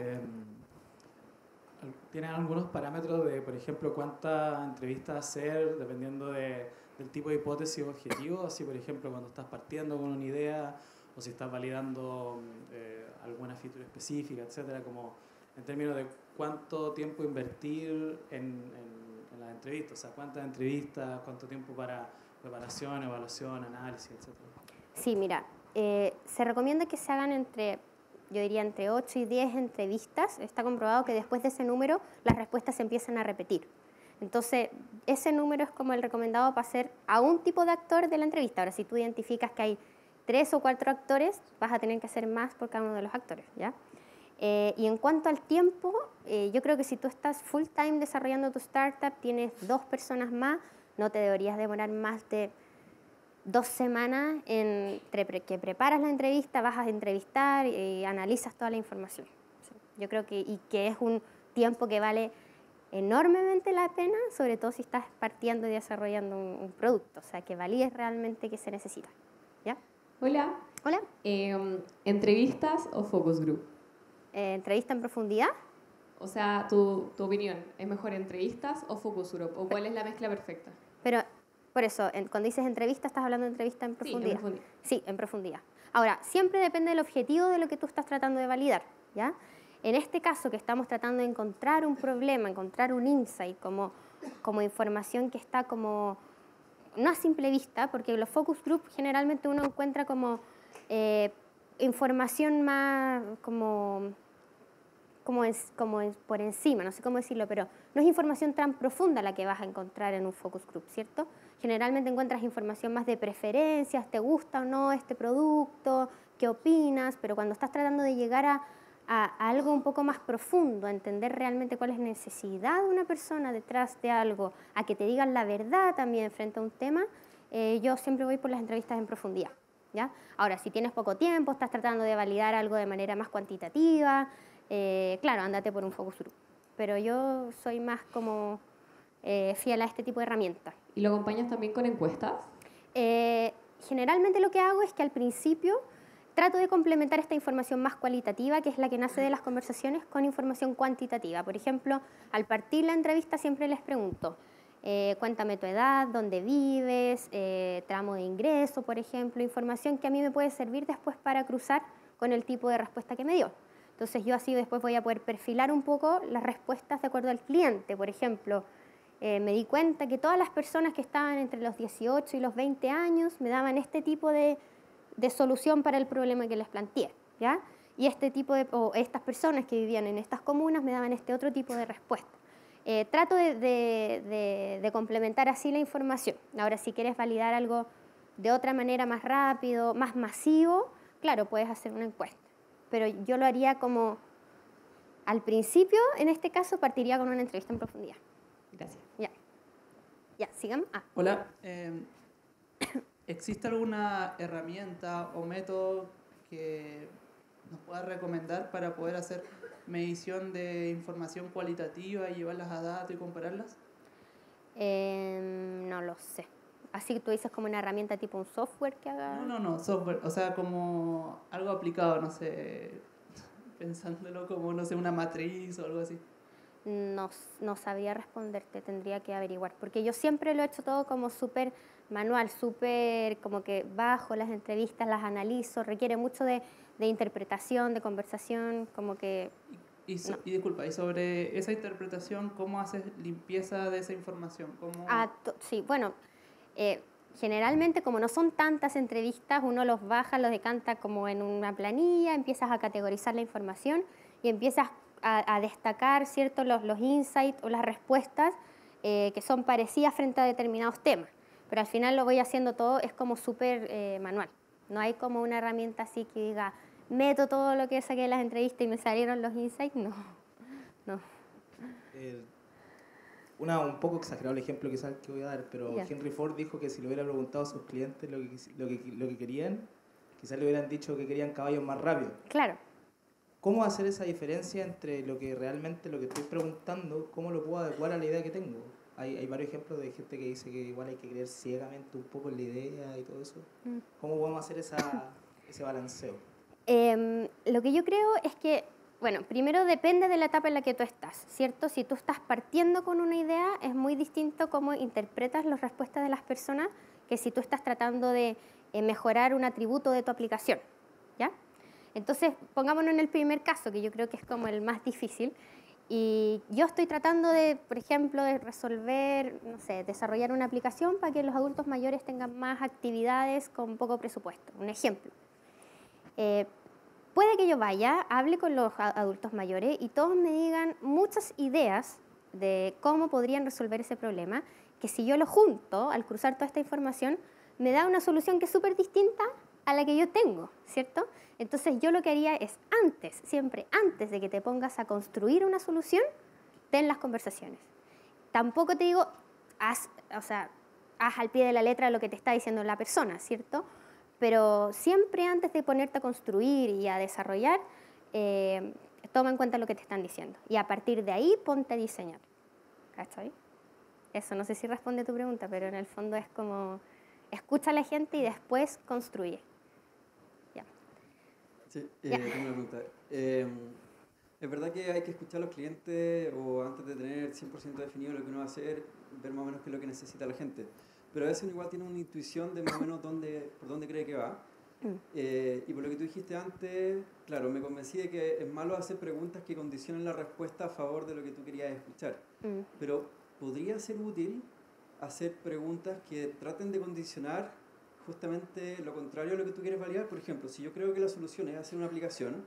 ¿Tienen algunos parámetros de, por ejemplo, cuántas entrevistas hacer dependiendo del tipo de hipótesis o objetivo? Así, por ejemplo, cuando estás partiendo con una idea o si estás validando alguna feature específica, etcétera, como en términos de cuánto tiempo invertir en las entrevistas, o sea, cuántas entrevistas, cuánto tiempo para preparación, evaluación, análisis, etcétera. Sí, mira, se recomienda que se hagan yo diría entre 8 y 10 entrevistas. Está comprobado que después de ese número las respuestas se empiezan a repetir. Entonces, ese número es como el recomendado para hacer a un tipo de actor de la entrevista. Ahora, si tú identificas que hay 3 o 4 actores, vas a tener que hacer más por cada uno de los actores, ¿ya? Y en cuanto al tiempo, yo creo que si tú estás full time desarrollando tu startup, tienes 2 personas más, no te deberías demorar más de 2 semanas entre que preparas la entrevista, vas a entrevistar y analizas toda la información. Yo creo que es un tiempo que vale enormemente la pena, sobre todo si estás partiendo y desarrollando un producto, o sea, que valides realmente que se necesita. ¿Ya? Hola. Hola. ¿Entrevistas o focus group? ¿Entrevista en profundidad? O sea, tu opinión, ¿es mejor entrevistas o focus group? ¿O cuál es la mezcla perfecta? Pero Por eso, cuando dices entrevista, estás hablando de entrevista en Sí, profundidad. en profundidad. Sí, en profundidad. Ahora, siempre depende del objetivo de lo que tú estás tratando de validar, ¿ya? En este caso, que estamos tratando de encontrar un problema, encontrar un insight, como información que está como, no a simple vista, porque los focus group generalmente uno encuentra como información más por encima, no sé cómo decirlo, pero no es información tan profunda la que vas a encontrar en un focus group, ¿cierto? Generalmente encuentras información más de preferencias, te gusta o no este producto, qué opinas, pero cuando estás tratando de llegar a algo un poco más profundo, a entender realmente cuál es la necesidad de una persona detrás de algo, a que te digan la verdad también frente a un tema, yo siempre voy por las entrevistas en profundidad, ¿ya? Ahora, si tienes poco tiempo, estás tratando de validar algo de manera más cuantitativa, claro, ándate por un focus group. Pero yo soy más como fiel a este tipo de herramientas. ¿Y lo acompañas también con encuestas? Generalmente lo que hago es que al principio trato de complementar esta información más cualitativa, que es la que nace de las conversaciones, con información cuantitativa. Por ejemplo, al partir la entrevista siempre les pregunto, cuéntame tu edad, dónde vives, tramo de ingreso, por ejemplo, información que a mí me puede servir después para cruzar con el tipo de respuesta que me dio. Entonces yo así después voy a poder perfilar un poco las respuestas de acuerdo al cliente. Por ejemplo, me di cuenta que todas las personas que estaban entre los 18 y los 20 años me daban este tipo de solución para el problema que les planteé, ¿ya? Y estas personas que vivían en estas comunas me daban este otro tipo de respuesta. Trato de complementar así la información. Ahora, si quieres validar algo de otra manera más rápido, más masivo, claro, puedes hacer una encuesta. Pero yo lo haría como, al principio, en este caso, partiría con una entrevista en profundidad. Gracias. Ya, sigamos. Hola, ¿existe alguna herramienta o método que nos pueda recomendar para poder hacer medición de información cualitativa y llevarlas a datos y compararlas? No lo sé. Así que tú dices como una herramienta tipo un software que haga... No, software, o sea, como algo aplicado, no sé, pensándolo como, no sé, una matriz o algo así. No sabría responderte, tendría que averiguar, porque yo siempre lo he hecho todo como súper manual, súper como que bajo las entrevistas, las analizo, requiere mucho de interpretación, de conversación, como que... Y disculpa, y sobre esa interpretación, ¿cómo haces limpieza de esa información? ¿Cómo... Sí, bueno, generalmente como no son tantas entrevistas, uno los baja, los decanta como en una planilla, empiezas a categorizar la información y empiezas a destacar, ¿cierto?, los insights o las respuestas que son parecidas frente a determinados temas. Pero al final lo voy haciendo todo, es como súper manual. No hay como una herramienta así que diga, meto todo lo que saqué de las entrevistas y me salieron los insights. No. Un poco exagerado el ejemplo quizás que voy a dar, pero Ya. Henry Ford dijo que si le hubiera preguntado a sus clientes lo que querían, quizás le hubieran dicho que querían caballos más rápidos. Claro. ¿Cómo hacer esa diferencia entre lo que estoy preguntando, cómo lo puedo adecuar a la idea que tengo? Hay varios ejemplos de gente que dice que igual hay que creer ciegamente un poco en la idea y todo eso. ¿Cómo podemos hacer ese balanceo? Lo que yo creo es que, bueno, primero depende de la etapa en la que tú estás, ¿cierto? Si tú estás partiendo con una idea, es muy distinto cómo interpretas las respuestas de las personas que si tú estás tratando de mejorar un atributo de tu aplicación, ¿ya? Entonces, pongámonos en el primer caso, que yo creo que es como el más difícil, y yo estoy tratando de, por ejemplo, de resolver, no sé, desarrollar una aplicación para que los adultos mayores tengan más actividades con poco presupuesto. Un ejemplo. Puede que yo vaya, hable con los adultos mayores y todos me digan muchas ideas de cómo podrían resolver ese problema, que si yo lo junto, al cruzar toda esta información, me da una solución que es súper distinta a la que yo tengo, ¿cierto? Entonces yo lo que haría es siempre antes de que te pongas a construir una solución, ten las conversaciones. Tampoco te digo, haz al pie de la letra lo que te está diciendo la persona, ¿cierto? Pero siempre antes de ponerte a construir y a desarrollar, toma en cuenta lo que te están diciendo. Y a partir de ahí, ponte a diseñar. ¿Cachai? Eso, no sé si responde a tu pregunta, pero en el fondo es como, escucha a la gente y después construye. Ya. Sí, tengo una pregunta. ¿Es verdad que hay que escuchar a los clientes o antes de tener 100% definido lo que uno va a hacer, ver más o menos qué es lo que necesita la gente? pero a veces uno igual tiene una intuición de más o menos por dónde cree que va. Y por lo que tú dijiste antes, claro, me convencí de que es malo hacer preguntas que condicionen la respuesta a favor de lo que tú querías escuchar. Pero podría ser útil hacer preguntas que traten de condicionar justamente lo contrario a lo que tú quieres validar. Por ejemplo, si yo creo que la solución es hacer una aplicación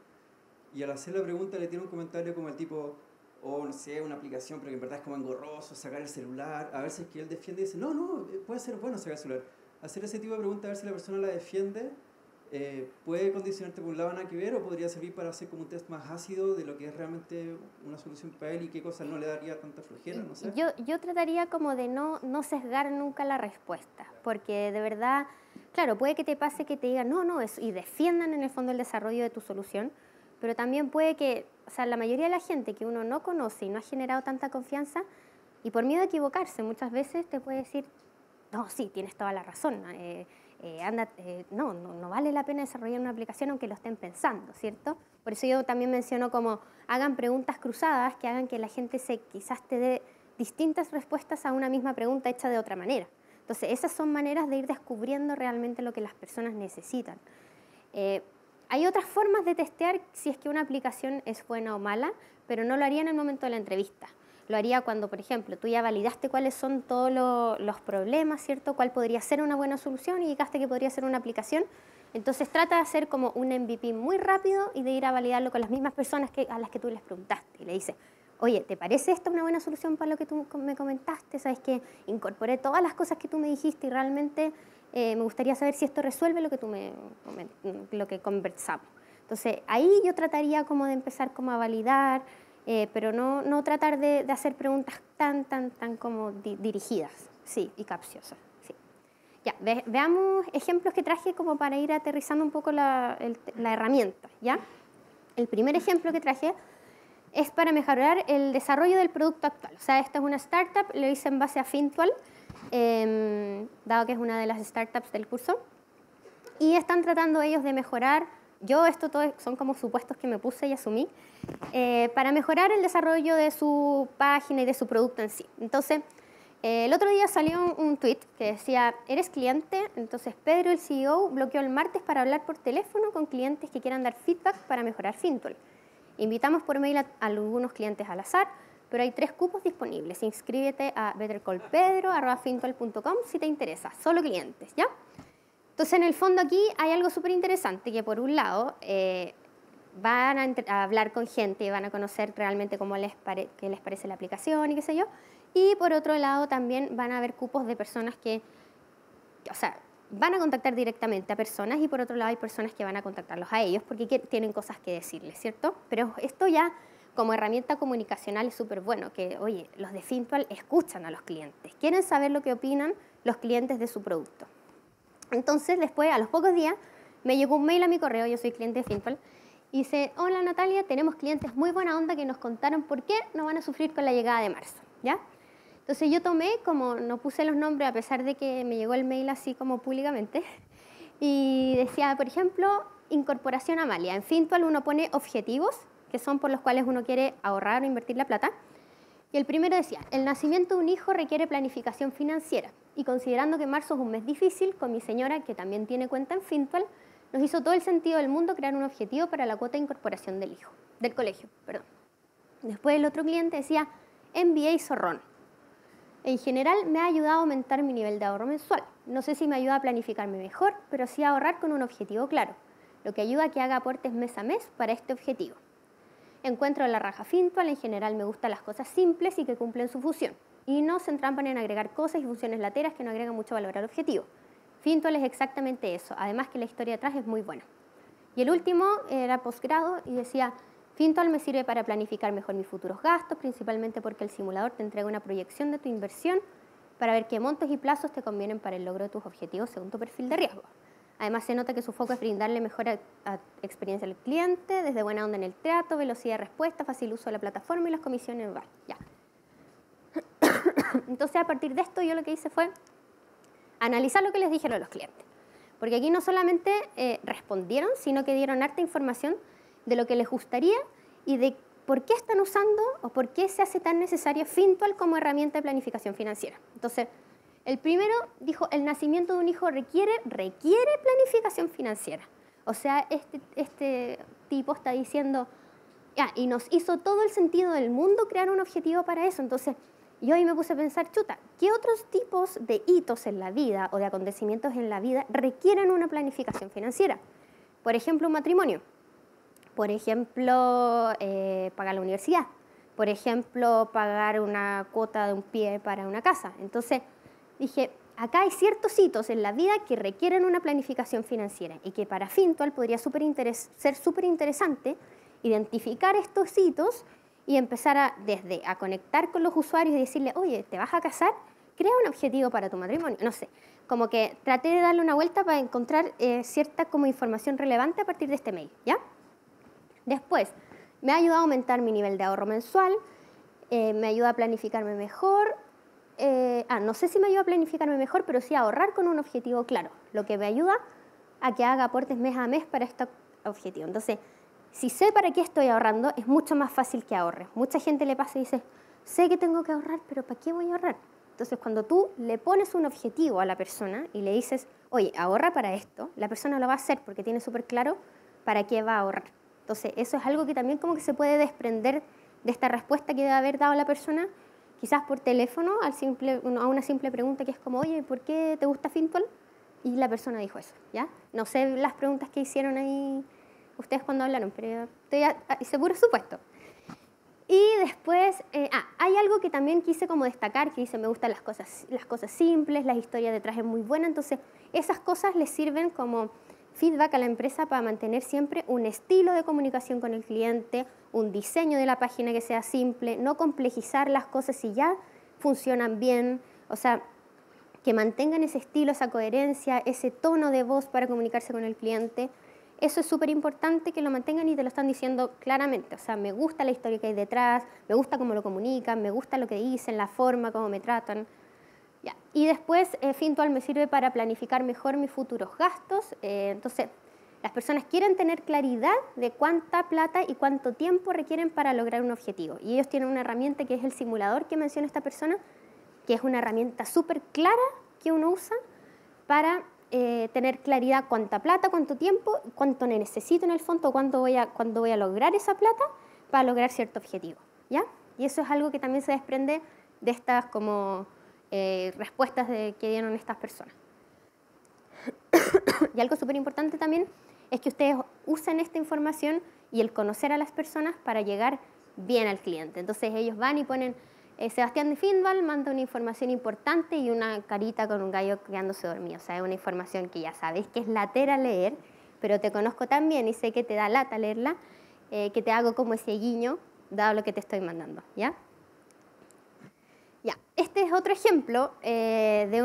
y al hacer la pregunta le tiene un comentario como el tipo, o no sé, una aplicación, pero que en verdad es como engorroso, sacar el celular, a ver si es que él defiende y dice, no, puede ser bueno sacar el celular. Hacer ese tipo de preguntas, a ver si la persona la defiende, puede condicionarte por un lado nada que ver, o podría servir para hacer como un test más ácido de lo que es realmente una solución para él y qué cosas no le daría tanta flojera, no sé. Yo trataría como de no sesgar nunca la respuesta, porque de verdad, claro, puede que te pase que te digan y defiendan en el fondo el desarrollo de tu solución, pero también puede que, o sea, la mayoría de la gente que uno no conoce y no ha generado tanta confianza, y por miedo a equivocarse, muchas veces te puede decir, no, sí, tienes toda la razón, no vale la pena desarrollar una aplicación aunque lo estén pensando, ¿cierto? Por eso yo también menciono como hagan preguntas cruzadas que hagan que la gente quizás te dé distintas respuestas a una misma pregunta hecha de otra manera. Entonces, esas son maneras de ir descubriendo realmente lo que las personas necesitan. Hay otras formas de testear si es que una aplicación es buena o mala, pero no lo haría en el momento de la entrevista. Lo haría cuando, por ejemplo, tú ya validaste cuáles son todos los problemas, ¿cierto? Cuál podría ser una buena solución y indicaste que podría ser una aplicación. Entonces trata de hacer como un MVP muy rápido y de ir a validarlo con las mismas personas a las que tú les preguntaste. Y le dices, oye, ¿te parece esto una buena solución para lo que tú me comentaste? ¿Sabes que incorporé todas las cosas que tú me dijiste y realmente me gustaría saber si esto resuelve lo que lo que conversamos? Entonces ahí yo trataría como de empezar como a validar, pero no tratar de hacer preguntas tan como dirigidas, sí, y capciosas. Sí. Ya, veamos ejemplos que traje como para ir aterrizando un poco la herramienta, ¿ya? El primer ejemplo que traje es para mejorar el desarrollo del producto actual. O sea, esta es una startup, lo hice en base a Fintual, dado que es una de las startups del curso, y están tratando ellos de mejorar. Esto todo son como supuestos que me puse y asumí, para mejorar el desarrollo de su página y de su producto en sí. Entonces, el otro día salió un tweet que decía, ¿eres cliente? Entonces, Pedro, el CEO, bloqueó el martes para hablar por teléfono con clientes que quieran dar feedback para mejorar Fintual. Invitamos por mail a algunos clientes al azar, pero hay 3 cupos disponibles. Inscríbete a bettercallpedro@fintual.com si te interesa. Solo clientes, ¿ya? Entonces, en el fondo aquí hay algo súper interesante, que por un lado van a hablar con gente y van a conocer realmente qué les parece la aplicación y qué sé yo, y por otro lado también van a haber cupos de personas o sea, van a contactar directamente a personas, y por otro lado hay personas que van a contactarlos a ellos porque tienen cosas que decirles, ¿cierto? Pero esto ya como herramienta comunicacional es súper bueno, que, oye, los de Fintual escuchan a los clientes, quieren saber lo que opinan los clientes de su producto. Entonces, después, a los pocos días, me llegó un mail a mi correo, yo soy cliente de Fintual, y dice, hola Natalia, tenemos clientes muy buena onda que nos contaron por qué no van a sufrir con la llegada de marzo, ¿ya? Entonces yo tomé, como no puse los nombres a pesar de que me llegó el mail así como públicamente, y decía, por ejemplo, incorporación Amalia. En Fintual uno pone objetivos, que son por los cuales uno quiere ahorrar o invertir la plata. Y el primero decía, el nacimiento de un hijo requiere planificación financiera. Y considerando que marzo es un mes difícil, con mi señora, que también tiene cuenta en Fintual, nos hizo todo el sentido del mundo crear un objetivo para la cuota de incorporación del colegio. Después el otro cliente decía, MBA Zorrón. En general me ha ayudado a aumentar mi nivel de ahorro mensual. No sé si me ayuda a planificarme mejor, pero sí a ahorrar con un objetivo claro, lo que ayuda a que haga aportes mes a mes para este objetivo. Encuentro la raja Fintual, en general me gustan las cosas simples y que cumplen su función, y no se entrampan en agregar cosas y funciones lateras que no agregan mucho valor al objetivo. Fintual es exactamente eso, además que la historia detrás es muy buena. Y el último era posgrado y decía, Fintual me sirve para planificar mejor mis futuros gastos, principalmente porque el simulador te entrega una proyección de tu inversión para ver qué montos y plazos te convienen para el logro de tus objetivos según tu perfil de riesgo. Además, se nota que su foco es brindarle mejor experiencia al cliente, desde buena onda en el trato, velocidad de respuesta, fácil uso de la plataforma y las comisiones. Ya. Entonces, a partir de esto, yo lo que hice fue analizar lo que les dijeron los clientes. Porque aquí no solamente respondieron, sino que dieron harta información de lo que les gustaría y de por qué están usando o por qué se hace tan necesario Fintual como herramienta de planificación financiera. Entonces, El primero dijo, el nacimiento de un hijo requiere planificación financiera. O sea, este tipo está diciendo, ya, y nos hizo todo el sentido del mundo crear un objetivo para eso. Entonces, yo ahí me puse a pensar, chuta, ¿qué otros tipos de hitos en la vida o de acontecimientos en la vida requieren una planificación financiera? Por ejemplo, un matrimonio. Por ejemplo, pagar la universidad. Por ejemplo, pagar una cuota de un pie para una casa. Entonces, dije, acá hay ciertos hitos en la vida que requieren una planificación financiera y que para Fintual podría ser súper interesante identificar estos hitos y empezar desde a conectar con los usuarios y decirle, oye, ¿te vas a casar? Crea un objetivo para tu matrimonio. No sé, como que traté de darle una vuelta para encontrar cierta como información relevante a partir de este mail, ¿ya? Después, me ha ayudado a aumentar mi nivel de ahorro mensual, me ayuda a planificarme mejor, no sé si me ayuda a planificarme mejor, pero sí a ahorrar con un objetivo claro, lo que me ayuda a que haga aportes mes a mes para este objetivo. Entonces, si sé para qué estoy ahorrando, es mucho más fácil que ahorre. Mucha gente le pasa y dice, sé que tengo que ahorrar, pero ¿para qué voy a ahorrar? Entonces, cuando tú le pones un objetivo a la persona y le dices, oye, ahorra para esto, la persona lo va a hacer porque tiene súper claro para qué va a ahorrar. Entonces, eso es algo que también como que se puede desprender de esta respuesta que debe haber dado la persona, quizás por teléfono, a una simple pregunta que es como, oye, ¿por qué te gusta Fintual? Y la persona dijo eso, ¿ya? No sé las preguntas que hicieron ahí ustedes cuando hablaron, pero hice puro supuesto. Y después, hay algo que también quise como destacar, que dice, me gustan las cosas simples, la historia detrás es muy buena, entonces esas cosas les sirven como feedback a la empresa para mantener siempre un estilo de comunicación con el cliente, un diseño de la página que sea simple, no complejizar las cosas si ya funcionan bien, o sea, que mantengan ese estilo, esa coherencia, ese tono de voz para comunicarse con el cliente. Eso es súper importante que lo mantengan y te lo están diciendo claramente. O sea, me gusta la historia que hay detrás, me gusta cómo lo comunican, me gusta lo que dicen, la forma, cómo me tratan. Ya. Y después, Fintual me sirve para planificar mejor mis futuros gastos. Entonces, las personas quieren tener claridad de cuánta plata y cuánto tiempo requieren para lograr un objetivo. Y ellos tienen una herramienta que es el simulador que menciona esta persona, que es una herramienta súper clara que uno usa para tener claridad cuánta plata, cuánto tiempo, cuánto necesito en el fondo, cuándo voy a lograr esa plata para lograr cierto objetivo, ¿ya? Y eso es algo que también se desprende de estas como respuestas que dieron estas personas. Y algo súper importante también es que ustedes usen esta información y el conocer a las personas para llegar bien al cliente. Entonces ellos van y ponen Sebastián de Fintual manda una información importante y una carita con un gallo quedándose dormido. O sea, es una información que ya sabes que es latera leer, pero te conozco tan bien y sé que te da lata leerla, que te hago como ese guiño, dado lo que te estoy mandando, ¿ya? Ya, este es otro ejemplo de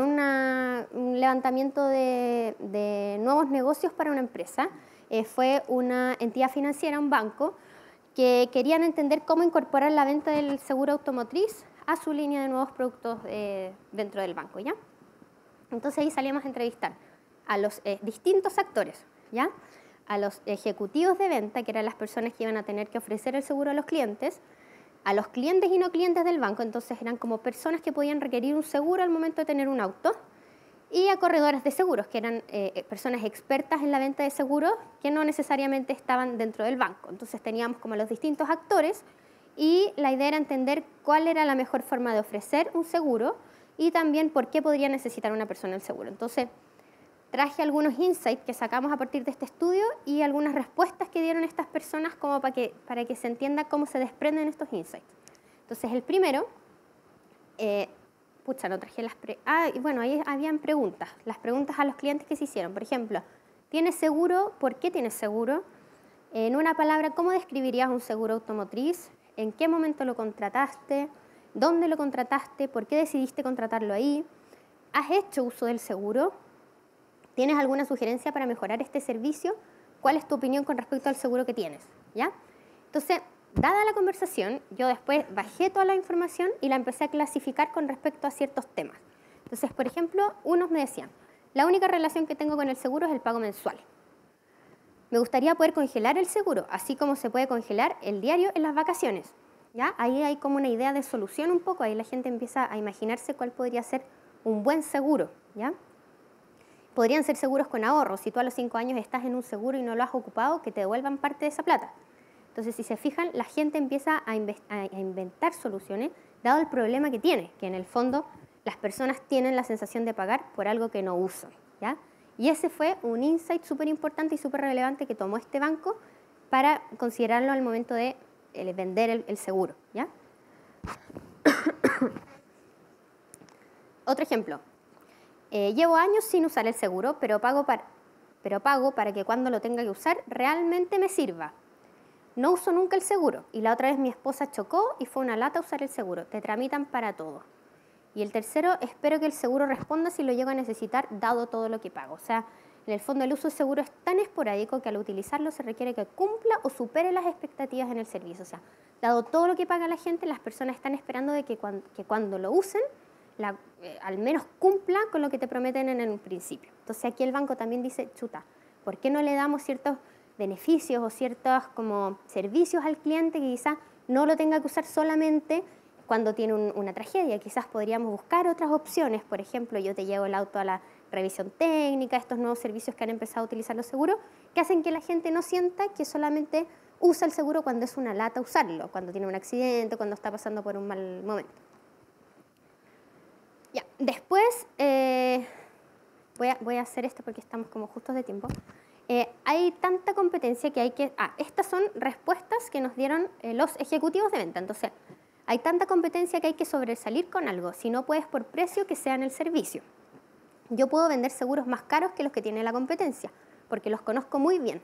un levantamiento de nuevos negocios para una empresa. Fue una entidad financiera, un banco, que querían entender cómo incorporar la venta del seguro automotriz a su línea de nuevos productos dentro del banco, ¿ya? Entonces ahí salíamos a entrevistar a los distintos actores, ¿ya? A los ejecutivos de venta, que eran las personas que iban a tener que ofrecer el seguro a los clientes y no clientes del banco, entonces eran como personas que podían requerir un seguro al momento de tener un auto, y a corredores de seguros, que eran personas expertas en la venta de seguros que no necesariamente estaban dentro del banco. Entonces teníamos como los distintos actores y la idea era entender cuál era la mejor forma de ofrecer un seguro y también por qué podría necesitar una persona el seguro. Entonces traje algunos insights que sacamos a partir de este estudio y algunas respuestas que dieron estas personas como para que se entienda cómo se desprenden estos insights. Entonces el primero... no traje bueno, ahí habían preguntas. Las preguntas a los clientes que se hicieron. Por ejemplo, ¿tienes seguro? ¿Por qué tienes seguro? En una palabra, ¿cómo describirías un seguro automotriz? ¿En qué momento lo contrataste? ¿Dónde lo contrataste? ¿Por qué decidiste contratarlo ahí? ¿Has hecho uso del seguro? ¿Tienes alguna sugerencia para mejorar este servicio? ¿Cuál es tu opinión con respecto al seguro que tienes? ¿Ya? Entonces, dada la conversación, yo después bajé toda la información y la empecé a clasificar con respecto a ciertos temas. Entonces, por ejemplo, unos me decían, la única relación que tengo con el seguro es el pago mensual. Me gustaría poder congelar el seguro, así como se puede congelar el diario en las vacaciones. ¿Ya? Ahí hay como una idea de solución un poco, ahí la gente empieza a imaginarse cuál podría ser un buen seguro, ¿ya? Podrían ser seguros con ahorro. Si tú a los 5 años estás en un seguro y no lo has ocupado, que te devuelvan parte de esa plata. Entonces, si se fijan, la gente empieza a inventar soluciones, dado el problema que tiene, que en el fondo las personas tienen la sensación de pagar por algo que no usan, ¿ya? Y ese fue un insight súper importante y súper relevante que tomó este banco para considerarlo al momento de vender el seguro, ¿ya? Otro ejemplo. Llevo años sin usar el seguro, pero pago para que cuando lo tenga que usar realmente me sirva. No uso nunca el seguro y la otra vez mi esposa chocó y fue una lata usar el seguro. Te tramitan para todo. Y el tercero, espero que el seguro responda si lo llego a necesitar dado todo lo que pago. O sea, en el fondo el uso del seguro es tan esporádico que al utilizarlo se requiere que cumpla o supere las expectativas en el servicio. O sea, dado todo lo que paga la gente, las personas están esperando de que cuando lo usen, al menos cumpla con lo que te prometen en un principio. Entonces aquí el banco también dice, chuta, ¿por qué no le damos ciertos beneficios o ciertos como servicios al cliente que quizás no lo tenga que usar solamente cuando tiene una tragedia? Quizás podríamos buscar otras opciones. Por ejemplo, yo te llevo el auto a la revisión técnica, estos nuevos servicios que han empezado a utilizar los seguros, que hacen que la gente no sienta que solamente usa el seguro cuando es una lata usarlo, cuando tiene un accidente, cuando está pasando por un mal momento. Ya, después voy a hacer esto porque estamos como justos de tiempo. Hay tanta competencia que hay que... estas son respuestas que nos dieron los ejecutivos de venta. Entonces, hay tanta competencia que hay que sobresalir con algo. Si no puedes por precio, que sea en el servicio. Yo puedo vender seguros más caros que los que tiene la competencia, porque los conozco muy bien.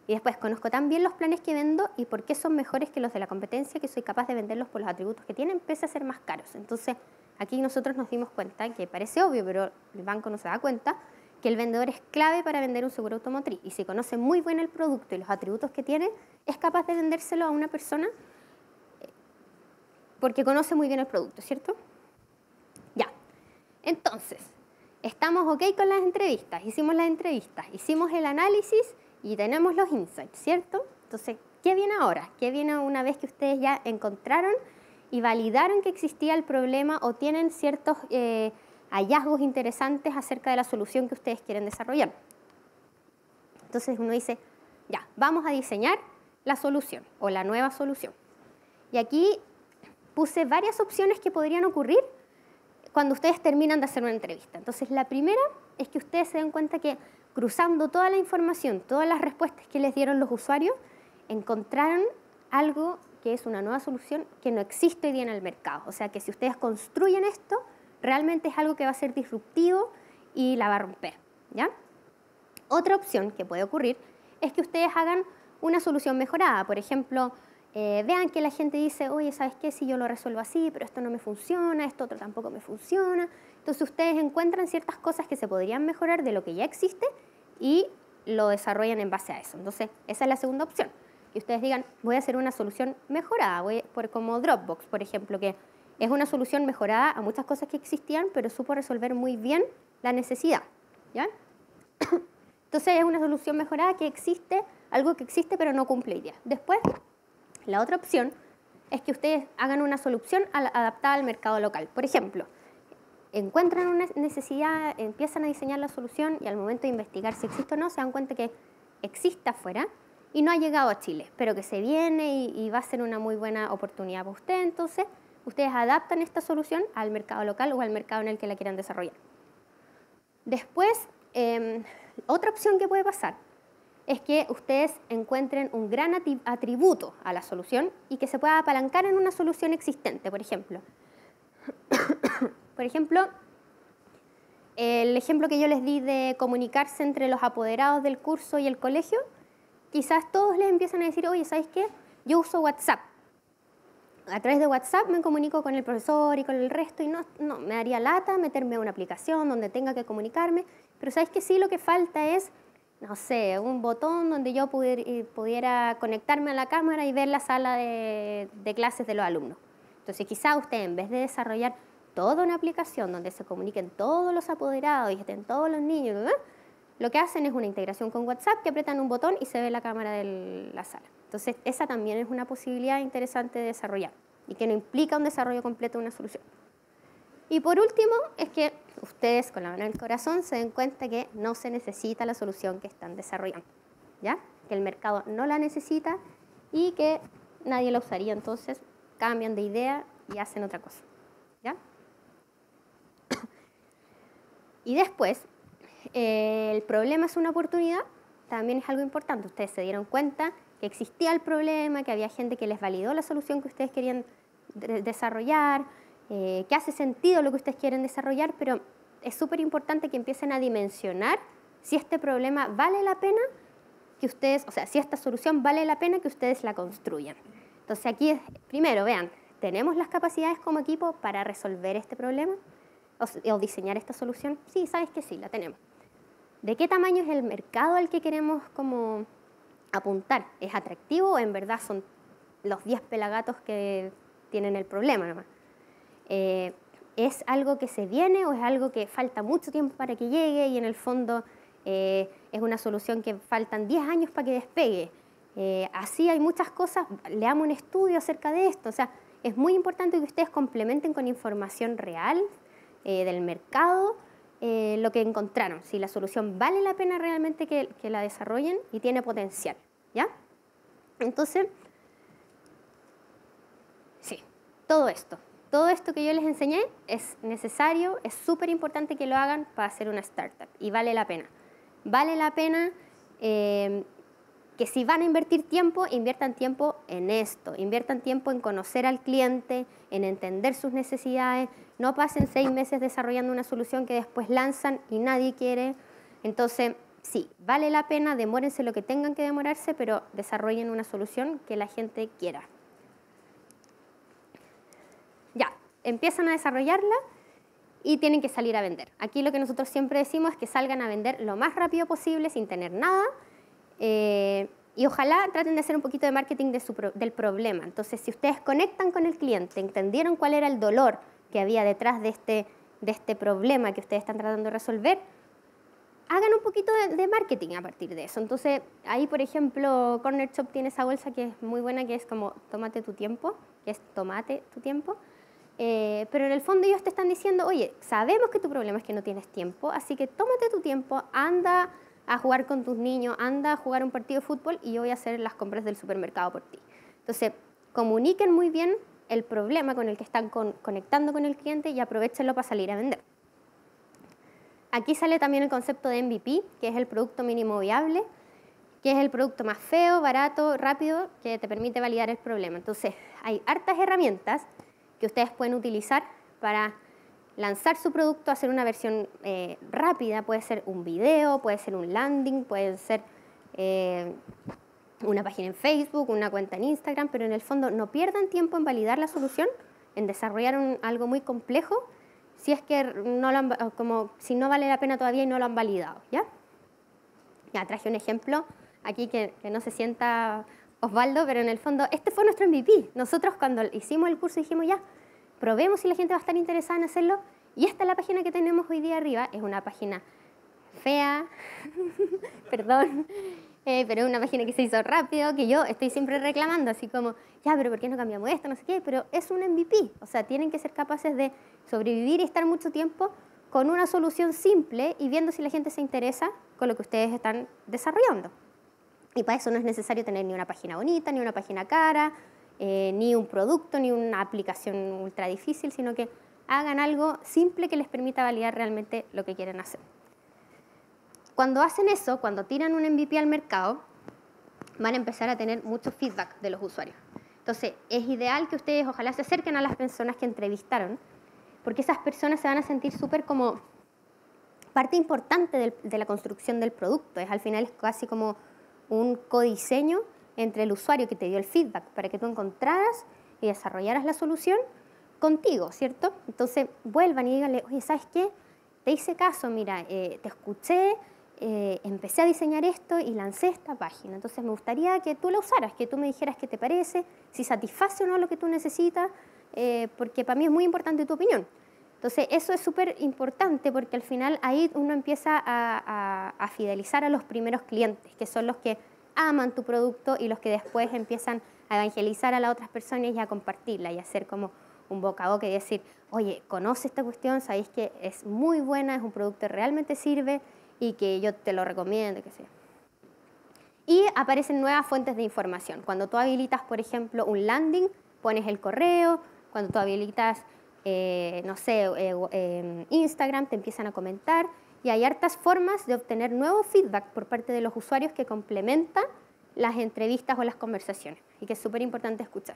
Y después conozco tan bien los planes que vendo y por qué son mejores que los de la competencia, que soy capaz de venderlos por los atributos que tienen, pese a ser más caros. Entonces, aquí nosotros nos dimos cuenta, que parece obvio, pero el banco no se da cuenta, que el vendedor es clave para vender un seguro automotriz. Y si conoce muy bien el producto y los atributos que tiene, es capaz de vendérselo a una persona porque conoce muy bien el producto, ¿cierto? Ya. Entonces, estamos ok con las entrevistas, hicimos las entrevistas, hicimos el análisis y tenemos los insights, ¿cierto? Entonces, ¿qué viene ahora? ¿Qué viene una vez que ustedes ya encontraron y validaron que existía el problema o tienen ciertos hallazgos interesantes acerca de la solución que ustedes quieren desarrollar? Entonces uno dice, ya, vamos a diseñar la solución o la nueva solución. Y aquí puse varias opciones que podrían ocurrir cuando ustedes terminan de hacer una entrevista. Entonces la primera es que ustedes se den cuenta que cruzando toda la información, todas las respuestas que les dieron los usuarios, encontraron algo que es una nueva solución que no existe hoy día en el mercado. O sea que si ustedes construyen esto, realmente es algo que va a ser disruptivo y la va a romper, ¿ya? Otra opción que puede ocurrir es que ustedes hagan una solución mejorada. Por ejemplo, vean que la gente dice, oye, ¿sabes qué? Si yo lo resuelvo así, pero esto no me funciona, esto otro tampoco me funciona. Entonces ustedes encuentran ciertas cosas que se podrían mejorar de lo que ya existe y lo desarrollan en base a eso. Entonces, esa es la segunda opción. Que ustedes digan, voy a hacer una solución mejorada, como Dropbox, por ejemplo, que es una solución mejorada a muchas cosas que existían, pero supo resolver muy bien la necesidad, ¿ya? Entonces, es una solución mejorada que existe, algo que existe, pero no cumple idea. Después, la otra opción es que ustedes hagan una solución adaptada al mercado local. Por ejemplo, encuentran una necesidad, empiezan a diseñar la solución y al momento de investigar si existe o no, se dan cuenta que existe afuera y no ha llegado a Chile, pero que se viene y va a ser una muy buena oportunidad para usted. Entonces, ustedes adaptan esta solución al mercado local o al mercado en el que la quieran desarrollar. Después, otra opción que puede pasar es que ustedes encuentren un gran atributo a la solución y que se pueda apalancar en una solución existente. Por ejemplo, el ejemplo que yo les di de comunicarse entre los apoderados del curso y el colegio, quizás todos les empiezan a decir, oye, ¿sabes qué? Yo uso WhatsApp. A través de WhatsApp me comunico con el profesor y con el resto y no me daría lata meterme a una aplicación donde tenga que comunicarme, pero ¿sabes qué? Sí, lo que falta es, no sé, un botón donde yo pudiera conectarme a la cámara y ver la sala de clases de los alumnos. Entonces quizá usted, en vez de desarrollar toda una aplicación donde se comuniquen todos los apoderados y estén todos los niños, ¿verdad?, lo que hacen es una integración con WhatsApp, que apretan un botón y se ve la cámara de la sala. Entonces, esa también es una posibilidad interesante de desarrollar y que no implica un desarrollo completo de una solución. Y por último, es que ustedes con la mano en el corazón se den cuenta que no se necesita la solución que están desarrollando, ¿ya? Que el mercado no la necesita y que nadie la usaría, entonces cambian de idea y hacen otra cosa, ¿ya? Y después, el problema es una oportunidad, también es algo importante. Ustedes se dieron cuenta que existía el problema, que había gente que les validó la solución que ustedes querían desarrollar, que hace sentido lo que ustedes quieren desarrollar, pero es súper importante que empiecen a dimensionar si este problema vale la pena que ustedes, o sea, si esta solución vale la pena que ustedes la construyan. Entonces aquí, primero, vean, ¿tenemos las capacidades como equipo para resolver este problema o diseñar esta solución? Sí, sabes que sí, la tenemos. ¿De qué tamaño es el mercado al que queremos como apuntar? ¿Es atractivo o en verdad son los 10 pelagatos que tienen el problema nomás? ¿Es algo que se viene o es algo que falta mucho tiempo para que llegue y en el fondo es una solución que faltan 10 años para que despegue? Así hay muchas cosas, leamos un estudio acerca de esto. O sea, es muy importante que ustedes complementen con información real del mercado lo que encontraron, si la solución vale la pena realmente que la desarrollen y tiene potencial, ¿ya? Entonces, sí, todo esto que yo les enseñé es necesario, es súper importante que lo hagan para hacer una startup y vale la pena. Vale la pena que si van a invertir tiempo, inviertan tiempo en esto, inviertan tiempo en conocer al cliente, en entender sus necesidades, no pasen 6 meses desarrollando una solución que después lanzan y nadie quiere. Entonces, sí, vale la pena, demórense lo que tengan que demorarse, pero desarrollen una solución que la gente quiera. Ya, empiezan a desarrollarla y tienen que salir a vender. Aquí lo que nosotros siempre decimos es que salgan a vender lo más rápido posible sin tener nada. Y ojalá traten de hacer un poquito de marketing del problema. Entonces, si ustedes conectan con el cliente, entendieron cuál era el dolor que había detrás de este problema que ustedes están tratando de resolver, hagan un poquito de marketing a partir de eso. Entonces, ahí, por ejemplo, Corner Shop tiene esa bolsa que es muy buena, que es como tómate tu tiempo, que es tomate tu tiempo. Pero en el fondo ellos te están diciendo, oye, sabemos que tu problema es que no tienes tiempo, así que tómate tu tiempo, anda a jugar con tus niños, anda a jugar un partido de fútbol y yo voy a hacer las compras del supermercado por ti. Entonces, comuniquen muy bien el problema con el que están conectando con el cliente y aprovechenlo para salir a vender. Aquí sale también el concepto de MVP, que es el producto mínimo viable, que es el producto más feo, barato, rápido, que te permite validar el problema. Entonces, hay hartas herramientas que ustedes pueden utilizar para lanzar su producto, hacer una versión rápida. Puede ser un video, puede ser un landing, puede ser una página en Facebook, una cuenta en Instagram, pero en el fondo no pierdan tiempo en validar la solución, en desarrollar algo muy complejo, si es que si no vale la pena todavía y no lo han validado, ¿ya? Ya traje un ejemplo aquí que no se sienta Osvaldo, pero en el fondo este fue nuestro MVP. Nosotros cuando hicimos el curso dijimos ya, probemos si la gente va a estar interesada en hacerlo, y esta es la página que tenemos hoy día arriba. Es una página fea, perdón, pero es una página que se hizo rápido, que yo estoy siempre reclamando, así como, ya, pero ¿por qué no cambiamos esto? No sé qué, pero es un MVP. O sea, tienen que ser capaces de sobrevivir y estar mucho tiempo con una solución simple y viendo si la gente se interesa con lo que ustedes están desarrollando. Y para eso no es necesario tener ni una página bonita, ni una página cara, ni un producto, ni una aplicación ultra difícil, sino que hagan algo simple que les permita validar realmente lo que quieren hacer. Cuando hacen eso, cuando tiran un MVP al mercado, van a empezar a tener mucho feedback de los usuarios. Entonces, es ideal que ustedes ojalá se acerquen a las personas que entrevistaron, porque esas personas se van a sentir súper como parte importante de la construcción del producto. Al final es casi como un codiseño entre el usuario que te dio el feedback para que tú encontraras y desarrollaras la solución contigo, ¿cierto? Entonces, vuelvan y díganle, oye, ¿sabes qué? Te hice caso, mira, te escuché, empecé a diseñar esto y lancé esta página. Entonces, me gustaría que tú la usaras, que tú me dijeras qué te parece, si satisface o no lo que tú necesitas, porque para mí es muy importante tu opinión. Entonces, eso es súper importante porque al final ahí uno empieza a fidelizar a los primeros clientes, que son los que aman tu producto y los que después empiezan a evangelizar a las otras personas y a compartirla y a hacer como un boca a boca y decir, oye, conoce esta cuestión, sabéis que es muy buena, es un producto que realmente sirve y que yo te lo recomiendo, qué sé yo. Y aparecen nuevas fuentes de información. Cuando tú habilitas, por ejemplo, un landing, pones el correo. Cuando tú habilitas, no sé, Instagram, te empiezan a comentar. Y hay hartas formas de obtener nuevo feedback por parte de los usuarios que complementan las entrevistas o las conversaciones. Y que es súper importante escuchar.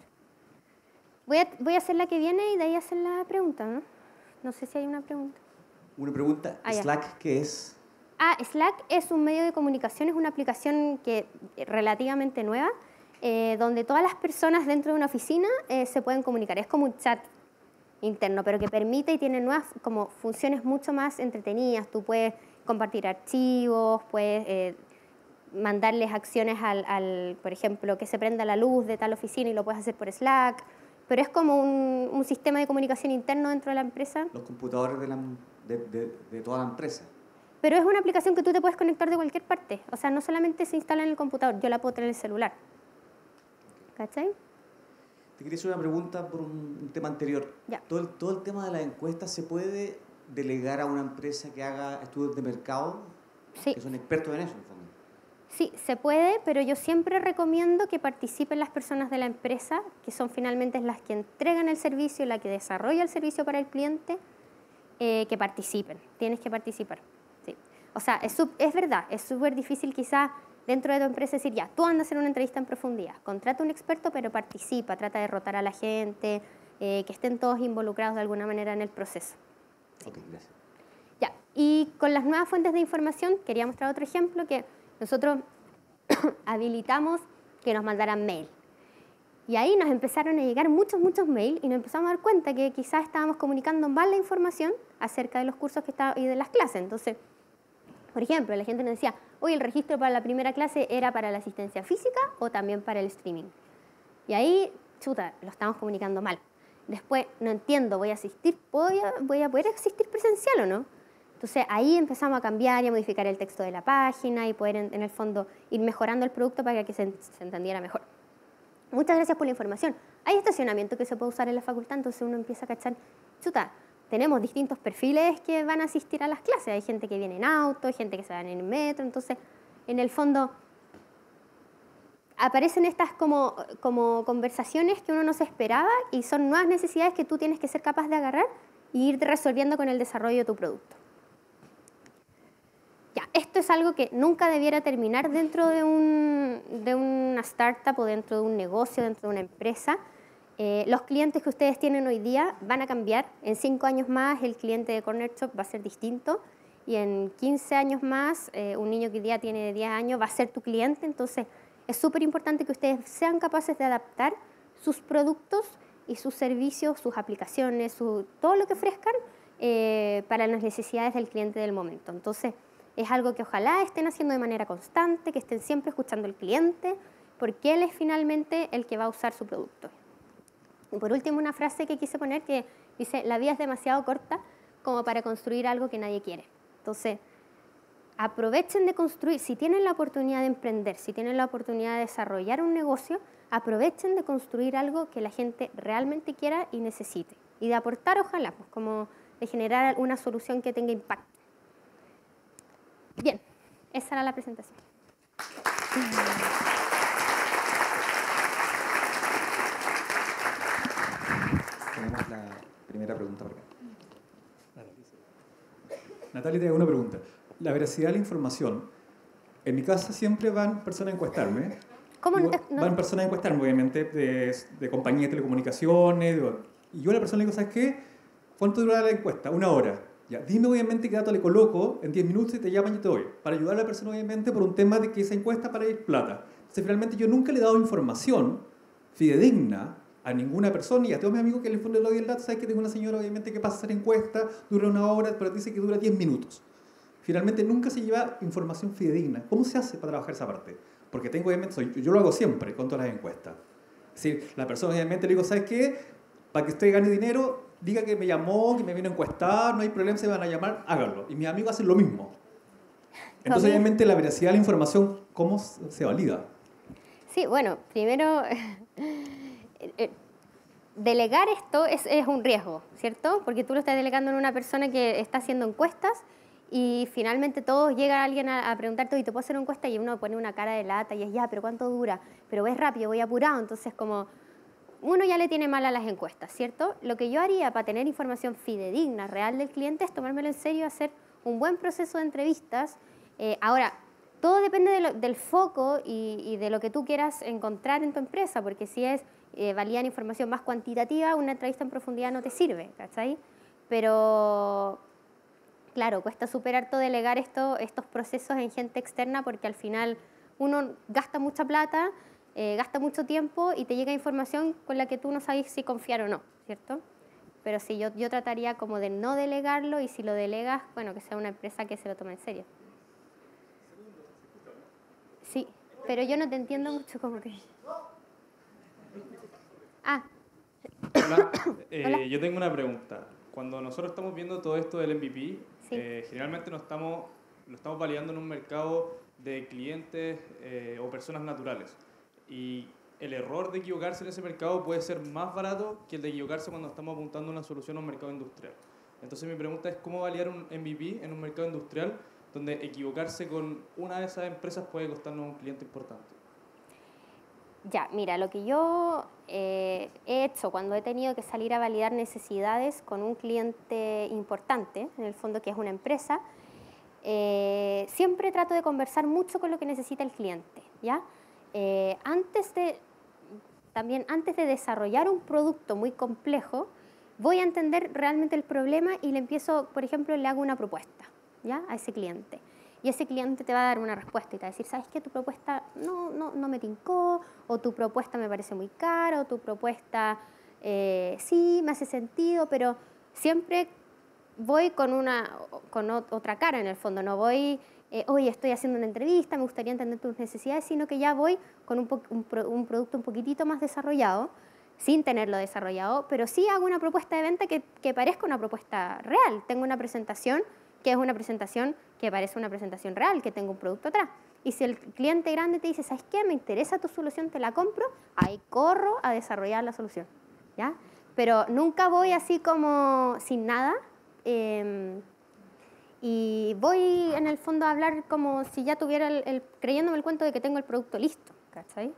Voy a hacer la que viene y de ahí hacer la pregunta, ¿no? No sé si hay una pregunta. Una pregunta, Ah, ya. ¿Slack qué es? Slack es un medio de comunicación, es una aplicación que relativamente nueva, donde todas las personas dentro de una oficina se pueden comunicar. Es como un chat interno, pero que permite y tiene nuevas como funciones mucho más entretenidas. Tú puedes compartir archivos, puedes mandarles acciones por ejemplo, que se prenda la luz de tal oficina y lo puedes hacer por Slack. Pero es como un sistema de comunicación interno dentro de la empresa. Los computadores de toda la empresa. Pero es una aplicación que tú te puedes conectar de cualquier parte. O sea, no solamente se instala en el computador, yo la puedo tener en el celular. ¿Cachai? Te quería hacer una pregunta por un tema anterior. Ya. Todo el tema de las encuestas, ¿se puede delegar a una empresa que haga estudios de mercado? Sí. Que son expertos en eso, en el fondo. Sí, se puede, pero yo siempre recomiendo que participen las personas de la empresa, que son finalmente las que entregan el servicio, la que desarrolla el servicio para el cliente, que participen. Tienes que participar. Sí. O sea, es verdad, es súper difícil quizás dentro de tu empresa decir, ya, tú andas a hacer una entrevista en profundidad, contrata a un experto, pero participa, trata de rotar a la gente, que estén todos involucrados de alguna manera en el proceso. Sí. Ok, gracias. Ya, y con las nuevas fuentes de información, quería mostrar otro ejemplo, que nosotros habilitamos que nos mandaran mail. Y ahí nos empezaron a llegar muchos mails y nos empezamos a dar cuenta que quizás estábamos comunicando mal la información acerca de los cursos y de las clases. Entonces, por ejemplo, la gente nos decía, oye, el registro para la primera clase era para la asistencia física o también para el streaming. Y ahí, chuta, lo estamos comunicando mal. Después, no entiendo, ¿voy a asistir? ¿Voy a poder asistir presencial o no? Entonces, ahí empezamos a cambiar y a modificar el texto de la página y poder, en el fondo, ir mejorando el producto para que se entendiera mejor. Muchas gracias por la información. Hay estacionamiento que se puede usar en la facultad, entonces uno empieza a cachar, chuta, tenemos distintos perfiles que van a asistir a las clases. Hay gente que viene en auto, hay gente que se va en el metro, entonces, en el fondo, aparecen estas como conversaciones que uno no se esperaba y son nuevas necesidades que tú tienes que ser capaz de agarrar y ir resolviendo con el desarrollo de tu producto. Ya, esto es algo que nunca debiera terminar dentro de una startup o dentro de un negocio, dentro de una empresa. Los clientes que ustedes tienen hoy día van a cambiar. En 5 años más el cliente de Corner Shop va a ser distinto y en 15 años más un niño que hoy día tiene 10 años va a ser tu cliente. Entonces es súper importante que ustedes sean capaces de adaptar sus productos y sus servicios, sus aplicaciones, todo lo que ofrezcan para las necesidades del cliente del momento. Entonces es algo que ojalá estén haciendo de manera constante, que estén siempre escuchando al cliente, porque él es finalmente el que va a usar su producto. Y por último, una frase que quise poner que dice, la vida es demasiado corta como para construir algo que nadie quiere. Entonces, aprovechen de construir, si tienen la oportunidad de emprender, si tienen la oportunidad de desarrollar un negocio, aprovechen de construir algo que la gente realmente quiera y necesite. Y de aportar, ojalá, pues, como de generar una solución que tenga impacto. Bien, esa era la presentación. Tenemos la primera pregunta por acá. Natalia, te hago una pregunta. La veracidad de la información. En mi casa siempre van personas a encuestarme. ¿Cómo no? Van personas a encuestarme, obviamente, de compañías de telecomunicaciones. Y yo a la persona le digo, ¿sabes qué? ¿Cuánto dura la encuesta? 1 hora. Ya, dime obviamente qué dato le coloco en 10 minutos y te llaman y te doy. Para ayudar a la persona, obviamente, por un tema de que esa encuesta para ir plata. Entonces, finalmente, yo nunca le he dado información fidedigna a ninguna persona y a todos mis amigos que le doy el dato. Sabes que tengo una señora, obviamente, que pasa a hacer encuesta, dura 1 hora, pero dice que dura 10 minutos. Finalmente, nunca se lleva información fidedigna. ¿Cómo se hace para trabajar esa parte? Porque tengo, obviamente, yo lo hago siempre con todas las encuestas. Es decir, la persona, obviamente, le digo, ¿sabes qué? Para que usted gane dinero, diga que me llamó, que me vino a encuestar, no hay problema, se van a llamar, háganlo. Y mis amigos hacen lo mismo. Entonces, obviamente, la veracidad de la información, ¿cómo se valida? Sí, bueno, primero, delegar esto es un riesgo, ¿cierto? Porque tú lo estás delegando en una persona que está haciendo encuestas y finalmente todos llega alguien a preguntarte, ¿y te puedo hacer una encuesta? Y uno pone una cara de lata y es, ya, pero ¿cuánto dura? Pero ves rápido, voy apurado. Entonces, como uno ya le tiene mal a las encuestas, ¿cierto? Lo que yo haría para tener información fidedigna, real del cliente, es tomármelo en serio, hacer un buen proceso de entrevistas. Ahora, todo depende del foco y de lo que tú quieras encontrar en tu empresa, porque si es validar información más cuantitativa, una entrevista en profundidad no te sirve, ¿cachai? Pero, claro, cuesta súper harto delegar estos procesos en gente externa porque al final uno gasta mucha plata, gasta mucho tiempo y te llega información con la que tú no sabes si confiar o no, ¿cierto? Pero sí, yo trataría como de no delegarlo y si lo delegas, bueno, que sea una empresa que se lo tome en serio. Sí, pero yo no te entiendo mucho como que... Ah. Hola, Hola. yo tengo una pregunta. Cuando nosotros estamos viendo todo esto del MVP, Sí. generalmente lo estamos validando en un mercado de clientes o personas naturales. Y el error de equivocarse en ese mercado puede ser más barato que el de equivocarse cuando estamos apuntando una solución a un mercado industrial. Entonces mi pregunta es, ¿cómo validar un MVP en un mercado industrial donde equivocarse con una de esas empresas puede costarnos un cliente importante? Ya, mira, lo que yo he hecho cuando he tenido que salir a validar necesidades con un cliente importante, en el fondo que es una empresa, siempre trato de conversar mucho con lo que necesita el cliente, ¿ya? Antes de desarrollar un producto muy complejo, voy a entender realmente el problema y le empiezo, por ejemplo, le hago una propuesta, ¿ya? A ese cliente. Y ese cliente te va a dar una respuesta y te va a decir, ¿sabes qué? Tu propuesta no me tincó, o tu propuesta me parece muy cara, o tu propuesta sí me hace sentido, pero siempre voy con otra cara en el fondo, no voy, oye, estoy haciendo una entrevista, me gustaría entender tus necesidades, sino que ya voy con un producto un poquitito más desarrollado, sin tenerlo desarrollado, pero sí hago una propuesta de venta que parezca una propuesta real. Tengo una presentación que es una presentación que parece una presentación real, que tengo un producto atrás. Y si el cliente grande te dice, ¿sabes qué? Me interesa tu solución, te la compro, ahí corro a desarrollar la solución, ¿ya? Pero nunca voy así como sin nada, y voy en el fondo a hablar como si ya tuviera creyéndome el cuento de que tengo el producto listo, ¿cachai?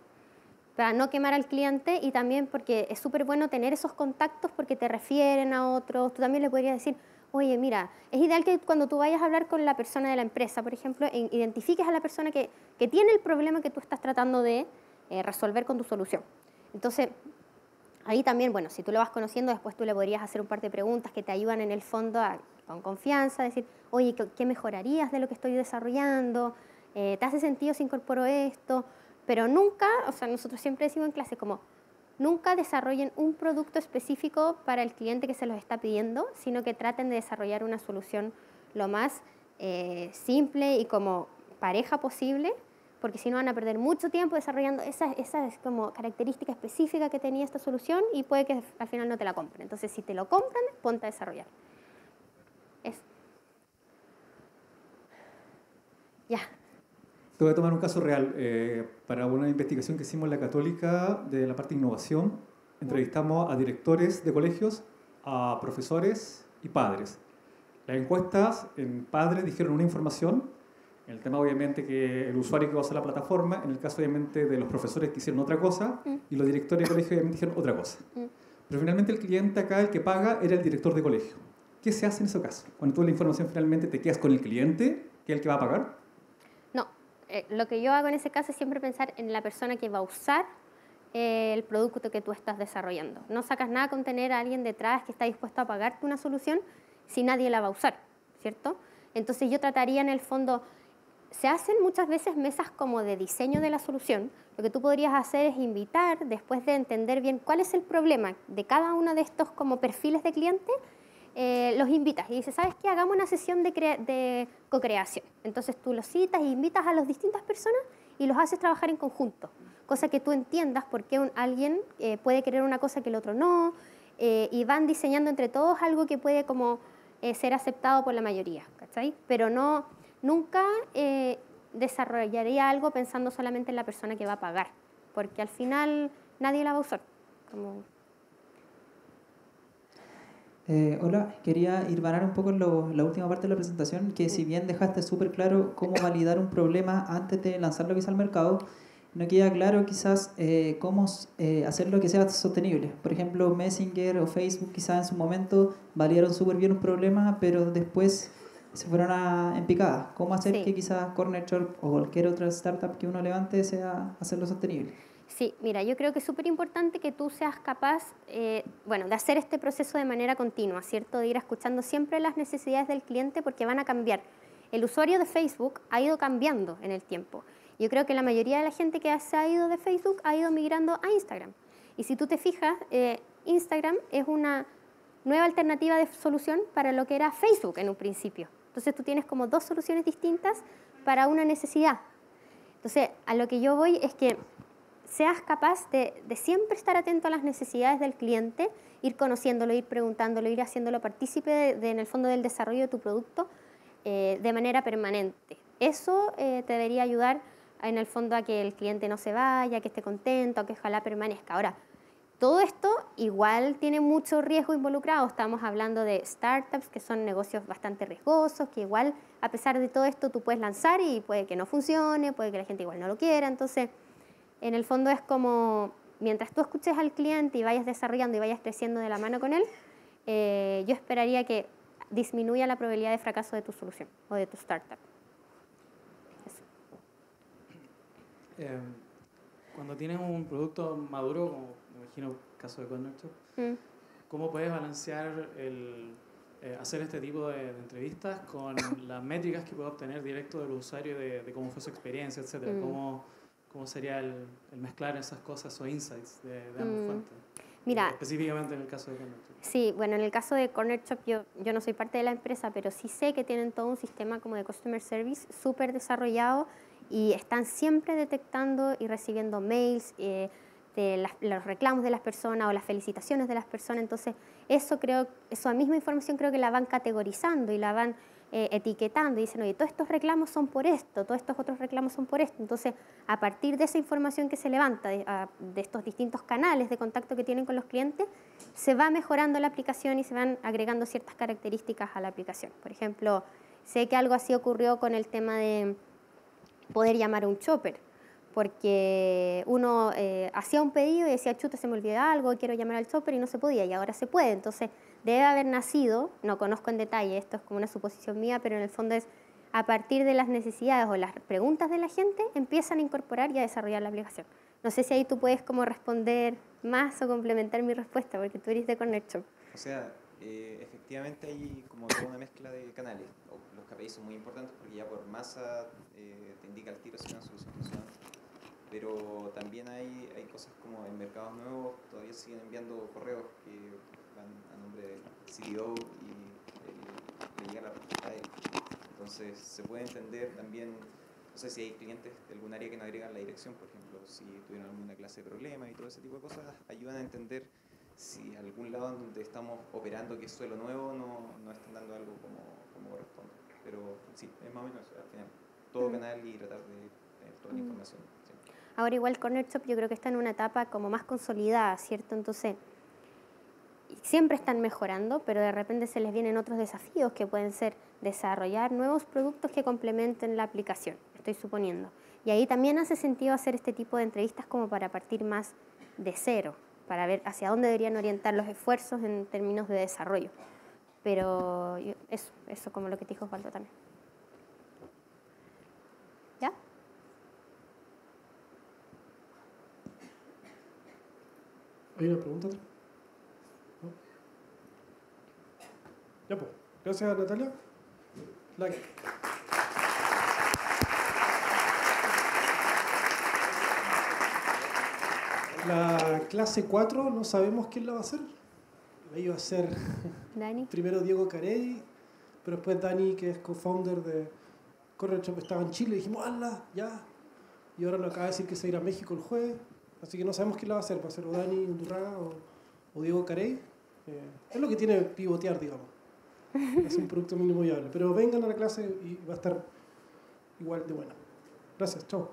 Para no quemar al cliente y también porque es súper bueno tener esos contactos porque te refieren a otros. Tú también le podrías decir, oye, mira, es ideal que cuando tú vayas a hablar con la persona de la empresa, por ejemplo, identifiques a la persona que tiene el problema que tú estás tratando de resolver con tu solución. Entonces, ahí también, bueno, si tú lo vas conociendo, después tú le podrías hacer un par de preguntas que te ayudan en el fondo con confianza, decir, oye, ¿qué mejorarías de lo que estoy desarrollando? ¿Te hace sentido si incorporo esto? Pero nunca, o sea, nosotros siempre decimos en clase como, nunca desarrollen un producto específico para el cliente que se los está pidiendo, sino que traten de desarrollar una solución lo más simple y como pareja posible, porque si no van a perder mucho tiempo desarrollando esa como característica específica que tenía esta solución y puede que al final no te la compren. Entonces, si te lo compran, ponte a desarrollar. Eso. Ya. Te voy a tomar un caso real. Para una investigación que hicimos en la Católica de la parte de innovación, entrevistamos a directores de colegios, a profesores y padres. Las encuestas en padres dijeron una información, en el tema obviamente que el usuario que va a usar la plataforma, en el caso obviamente de los profesores que hicieron otra cosa, y los directores de colegio obviamente dijeron otra cosa. Pero finalmente el cliente acá, el que paga, era el director de colegio. ¿Qué se hace en ese caso? Cuando tú la información finalmente te quedas con el cliente, que es el que va a pagar. Lo que yo hago en ese caso es siempre pensar en la persona que va a usar el producto que tú estás desarrollando. No sacas nada con tener a alguien detrás que está dispuesto a pagarte una solución si nadie la va a usar, ¿cierto? Entonces yo trataría en el fondo, se hacen muchas veces mesas como de diseño de la solución. Lo que tú podrías hacer es invitar, después de entender bien cuál es el problema de cada uno de estos como perfiles de cliente, los invitas y dices, ¿sabes qué? Hagamos una sesión de co-creación. Entonces tú los citas e invitas a las distintas personas y los haces trabajar en conjunto, cosa que tú entiendas por qué alguien puede querer una cosa que el otro no, y van diseñando entre todos algo que puede como ser aceptado por la mayoría, ¿cachai? Pero nunca desarrollaría algo pensando solamente en la persona que va a pagar, porque al final nadie la va a usar. Hola, quería irvanar un poco en la última parte de la presentación, que si bien dejaste súper claro cómo validar un problema antes de lanzarlo quizá al mercado, no queda claro quizás cómo hacerlo que sea sostenible. Por ejemplo, Messenger o Facebook quizás en su momento validaron súper bien un problema, pero después se fueron en picada. ¿Cómo hacer que quizás Corner Shop o cualquier otra startup que uno levante sea hacerlo sostenible? Sí, mira, yo creo que es súper importante que tú seas capaz, de hacer este proceso de manera continua, ¿cierto? De ir escuchando siempre las necesidades del cliente porque van a cambiar. El usuario de Facebook ha ido cambiando en el tiempo. Yo creo que la mayoría de la gente que se ha ido de Facebook ha ido migrando a Instagram. Y si tú te fijas, Instagram es una nueva alternativa de solución para lo que era Facebook en un principio. Entonces tú tienes como dos soluciones distintas para una necesidad. Entonces, a lo que yo voy es que seas capaz de siempre estar atento a las necesidades del cliente, ir conociéndolo, ir preguntándolo, ir haciéndolo partícipe en el fondo del desarrollo de tu producto de manera permanente. Eso te debería ayudar en el fondo a que el cliente no se vaya, que esté contento, a que ojalá permanezca. Ahora, todo esto igual tiene mucho riesgo involucrado. Estamos hablando de startups que son negocios bastante riesgosos, que igual a pesar de todo esto tú puedes lanzar y puede que no funcione, puede que la gente igual no lo quiera. Entonces, en el fondo es como, mientras tú escuches al cliente y vayas desarrollando y vayas creciendo de la mano con él, yo esperaría que disminuya la probabilidad de fracaso de tu solución o de tu startup. Eso. Cuando tienes un producto maduro, como me imagino el caso de Corner Shop, ¿cómo puedes balancear hacer este tipo de entrevistas con las métricas que puede obtener directo del usuario de cómo fue su experiencia, etcétera? ¿Cómo sería el mezclar esas cosas o insights de ambas fuentes? Mira, específicamente en el caso de Corner Shop. Sí, bueno, en el caso de Corner Shop yo no soy parte de la empresa, pero sí sé que tienen todo un sistema como de customer service súper desarrollado y están siempre detectando y recibiendo mails de los reclamos de las personas o las felicitaciones de las personas. Entonces, esa misma información creo que la van categorizando y la van etiquetando y dicen, oye, todos estos reclamos son por esto, todos estos otros reclamos son por esto. Entonces, a partir de esa información que se levanta de estos distintos canales de contacto que tienen con los clientes, se va mejorando la aplicación y se van agregando ciertas características a la aplicación. Por ejemplo, sé que algo así ocurrió con el tema de poder llamar a un chopper, porque uno hacía un pedido y decía, chuta, se me olvidó algo, quiero llamar al chopper y no se podía, y ahora se puede. Entonces, debe haber nacido, no conozco en detalle, esto es como una suposición mía, pero en el fondo es a partir de las necesidades o las preguntas de la gente, empiezan a incorporar y a desarrollar la aplicación. No sé si ahí tú puedes como responder más o complementar mi respuesta, porque tú eres de Corner Shop. O sea, efectivamente hay como toda una mezcla de canales. Los KPIs son muy importantes porque ya por masa te indica el tiro si una solución funciona. Pero también hay cosas como en mercados nuevos todavía siguen enviando correos que van a nombre del CTO y le llega la respuesta a él. Entonces se puede entender también, no sé si hay clientes de algún área que no agregan la dirección, por ejemplo, si tuvieron alguna clase de problema y todo ese tipo de cosas, ayudan a entender si algún lado donde estamos operando que es suelo nuevo no están dando algo como corresponde. Pero sí, es más o menos al final, todo canal y tratar de tener toda la información. Ahora igual Corner Shop yo creo que está en una etapa como más consolidada, ¿cierto? Entonces, siempre están mejorando, pero de repente se les vienen otros desafíos que pueden ser desarrollar nuevos productos que complementen la aplicación, estoy suponiendo. Y ahí también hace sentido hacer este tipo de entrevistas como para partir más de cero, para ver hacia dónde deberían orientar los esfuerzos en términos de desarrollo. Pero eso como lo que te dijo Osvaldo también. ¿Ya? ¿Hay una pregunta? ¿No? Ya pues. Gracias, Natalia. La clase 4 no sabemos quién la va a hacer. La iba a hacer Dani. Primero Diego Carey, pero después Dani, que es co-founder de Corner Shop, estaba en Chile y dijimos, ¡hala! Ya. Y ahora nos acaba de decir que se irá a México el jueves. Así que no sabemos quién la va a hacer. Va a ser o Dani Undurraga o Diego Carey. Es lo que tiene pivotear, digamos. Es un producto mínimo viable. Pero vengan a la clase y va a estar igual de buena. Gracias, chao.